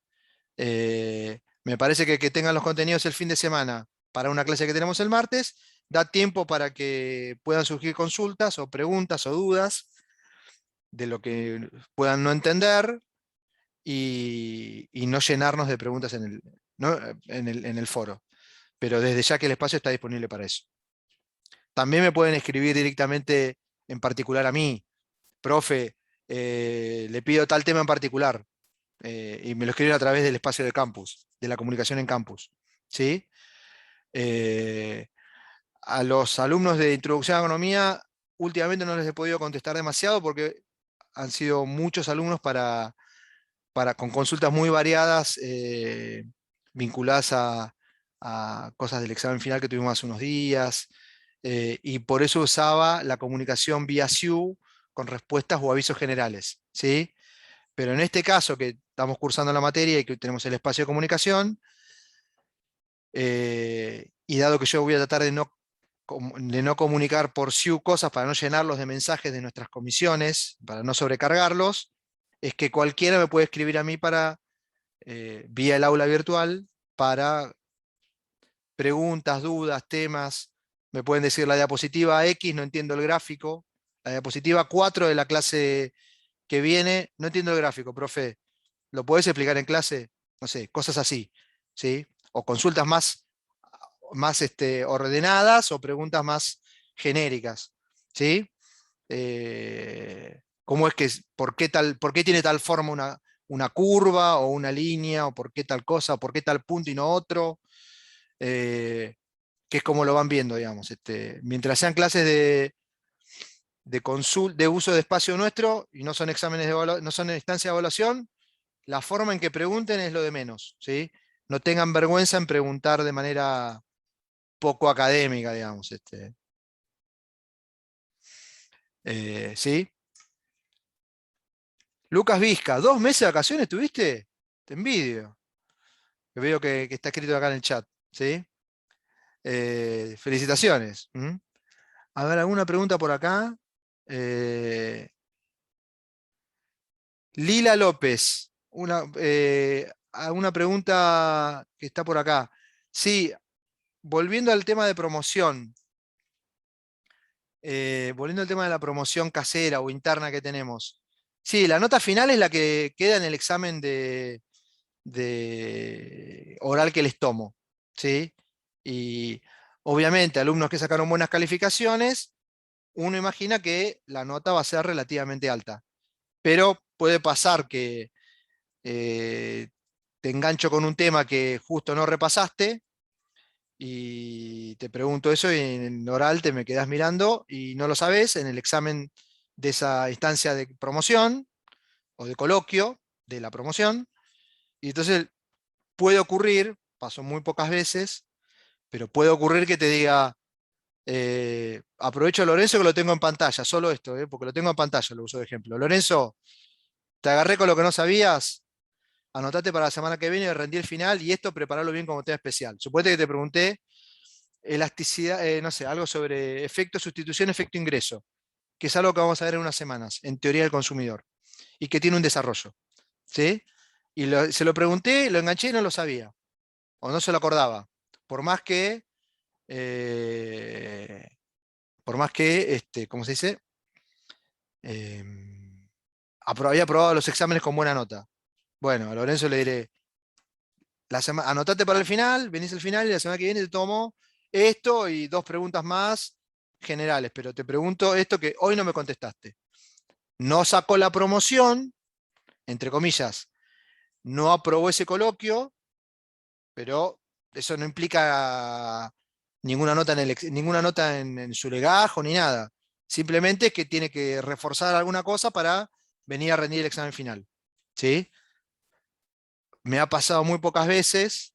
Me parece que tengan los contenidos el fin de semana para una clase que tenemos el martes, da tiempo para que puedan surgir consultas o preguntas o dudas de lo que puedan no entender, y no llenarnos de preguntas en el foro. Pero desde ya que el espacio está disponible para eso. También me pueden escribir directamente en particular a mí. Profe, le pido tal tema en particular. Y me lo escriben a través del espacio de campus, de la comunicación en campus. ¿Sí? A los alumnos de Introducción a Economía, últimamente no les he podido contestar demasiado porque han sido muchos alumnos con consultas muy variadas, vinculadas a cosas del examen final que tuvimos hace unos días, y por eso usaba la comunicación vía SIU con respuestas o avisos generales, ¿sí? Pero en este caso que estamos cursando la materia y que tenemos el espacio de comunicación, y dado que yo voy a tratar de no comunicar por SIU cosas para no llenarlos de mensajes de nuestras comisiones, para no sobrecargarlos, es que cualquiera me puede escribir a mí vía el aula virtual para preguntas, dudas, temas, Me pueden decir la diapositiva X, no entiendo el gráfico. La diapositiva 4 de la clase que viene, no entiendo el gráfico, profe. ¿Lo podés explicar en clase? No sé, cosas así, ¿sí? O consultas más ordenadas o preguntas más genéricas, ¿sí? ¿Cómo es que, por qué tiene tal forma una curva o una línea, o por qué tal cosa, o por qué tal punto y no otro? Que es como lo van viendo, digamos. Mientras sean clases de uso de espacio nuestro y no son exámenes no son instancias de evaluación, la forma en que pregunten es lo de menos, ¿sí? No tengan vergüenza en preguntar de manera poco académica, digamos. ¿Sí? Lucas Vizca, 2 meses de vacaciones tuviste, te envidio. Veo que está escrito acá en el chat, ¿sí? Felicitaciones. A ver, ¿alguna pregunta por acá? Lila López, alguna pregunta que está por acá. Sí, volviendo al tema de promoción, volviendo al tema de la promoción casera o interna que tenemos. Sí, la nota final es la que queda en el examen de oral que les tomo, ¿sí? Y obviamente, alumnos que sacaron buenas calificaciones, uno imagina que la nota va a ser relativamente alta, pero puede pasar que te engancho con un tema que justo no repasaste y te pregunto eso y en oral te me quedás mirando y no lo sabes en el examen de esa instancia de promoción o de coloquio de la promoción. Y entonces puede ocurrir, pasó muy pocas veces, pero puede ocurrir que te diga, aprovecho a Lorenzo que lo tengo en pantalla, solo esto, porque lo tengo en pantalla, lo uso de ejemplo. Lorenzo, te agarré con lo que no sabías, anotate para la semana que viene, rendí el final y esto prepararlo bien como tema especial. Suponete que te pregunté elasticidad, no sé, algo sobre efecto sustitución, efecto ingreso, que es algo que vamos a ver en unas semanas, en teoría del consumidor, y que tiene un desarrollo, ¿sí? Y se lo pregunté, lo enganché y no lo sabía, o no se lo acordaba, por más que, ¿cómo se dice? Había aprobado los exámenes con buena nota. Bueno, a Lorenzo le diré, anotate para el final, venís al final y la semana que viene te tomo esto y 2 preguntas más generales, pero te pregunto esto que hoy no me contestaste. No sacó la promoción, entre comillas, no aprobó ese coloquio, pero eso no implica ninguna nota en su legajo ni nada. Simplemente es que tiene que reforzar alguna cosa para venir a rendir el examen final. ¿Sí? Me ha pasado muy pocas veces,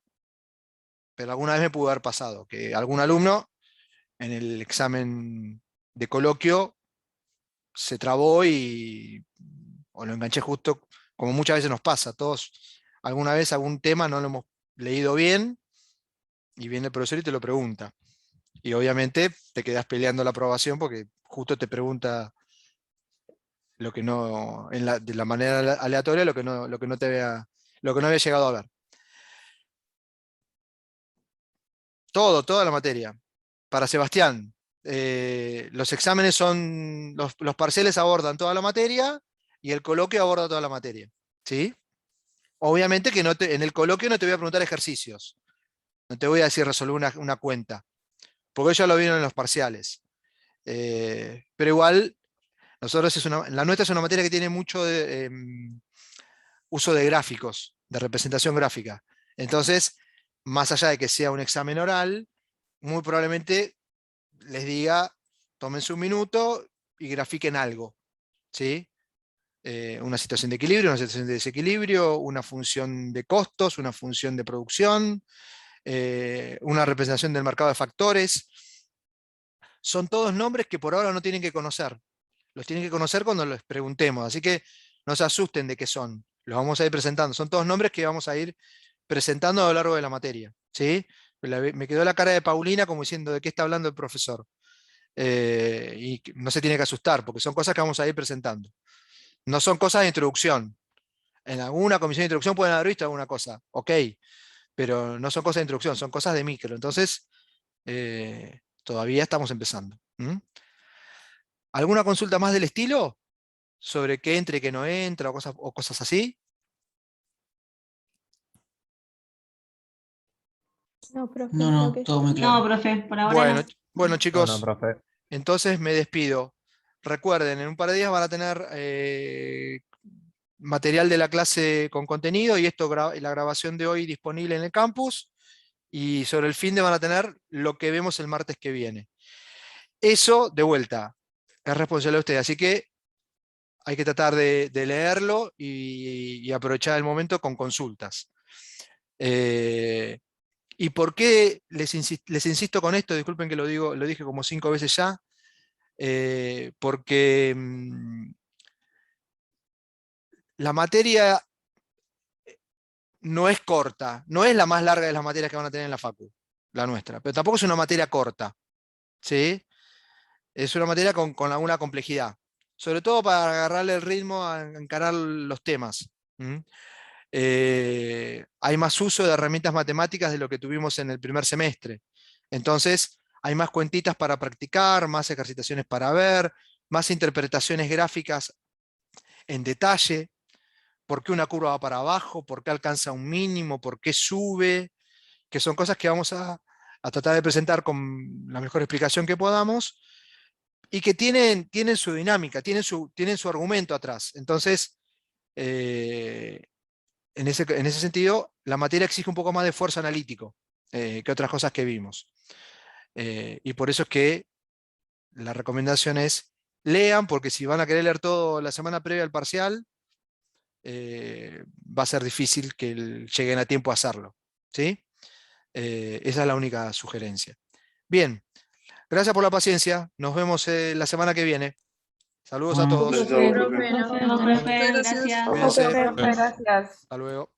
pero alguna vez me pudo haber pasado, que algún alumno en el examen de coloquio se trabó o lo enganché justo, como muchas veces nos pasa, todos alguna vez algún tema no lo hemos leído bien y viene el profesor y te lo pregunta. Y obviamente te quedas peleando la aprobación porque justo te pregunta lo que no, de la manera aleatoria, lo que no había llegado a ver. Toda la materia. Para Sebastián, los exámenes son, los parciales abordan toda la materia y el coloquio aborda toda la materia. ¿Sí? Obviamente que en el coloquio no te voy a preguntar ejercicios. No te voy a decir resolver una cuenta, porque ya lo vieron en los parciales. Pero igual, la nuestra es una materia que tiene mucho uso de gráficos, de representación gráfica. Entonces, más allá de que sea un examen oral, muy probablemente les diga, tómense un minuto y grafiquen algo, ¿sí? Una situación de equilibrio, una situación de desequilibrio, una función de costos, una función de producción, una representación del mercado de factores. Son todos nombres que por ahora no tienen que conocer. Los tienen que conocer cuando les preguntemos, así que no se asusten de qué son. Los vamos a ir presentando. Son todos nombres que vamos a ir presentando a lo largo de la materia, ¿sí? Me quedó la cara de Paulina como diciendo de qué está hablando el profesor. Y no se tiene que asustar, porque son cosas que vamos a ir presentando. No son cosas de introducción. En alguna comisión de introducción pueden haber visto alguna cosa, ok, pero no son cosas de introducción, son cosas de micro. Entonces, Todavía estamos empezando. ¿Alguna consulta más del estilo? ¿Sobre qué entra y qué no entra o cosas así? No, profe, No, creo no, que todo sí. muy claro. No, profe, por ahora no. Bueno, No, chicos, profe. entonces me despido. Recuerden, en un par de días van a tener material de la clase con contenido y la grabación de hoy disponible en el campus. Y sobre el fin de van a tener lo que vemos el martes que viene. Eso, de vuelta, es responsabilidad de ustedes. Así que hay que tratar de leerlo y aprovechar el momento con consultas. ¿Y por qué les insisto con esto? Disculpen que lo dije como 5 veces ya. Porque la materia no es corta, no es la más larga de las materias que van a tener en la facu, la nuestra, pero tampoco es una materia corta, ¿sí? Es una materia con alguna complejidad, sobre todo para agarrarle el ritmo a encarar los temas. Hay más uso de herramientas matemáticas de lo que tuvimos en el primer semestre. Entonces, hay más cuentitas para practicar, más ejercitaciones para ver, más interpretaciones gráficas en detalle. ¿Por qué una curva va para abajo? ¿Por qué alcanza un mínimo? ¿Por qué sube? Que son cosas que vamos a tratar de presentar con la mejor explicación que podamos y que tienen su dinámica, tienen su argumento atrás. Entonces, en ese sentido, la materia exige un poco más de esfuerzo analítico que otras cosas que vimos. Y por eso es que la recomendación es lean, porque si van a querer leer todo la semana previa al parcial, va a ser difícil que lleguen a tiempo a hacerlo. ¿Sí? Esa es la única sugerencia. Bien, gracias por la paciencia. Nos vemos la semana que viene. Saludos a todos. Profe, Profe, no, profe, muchas gracias. gracias. Cuídense. Profe, gracias. Hasta luego.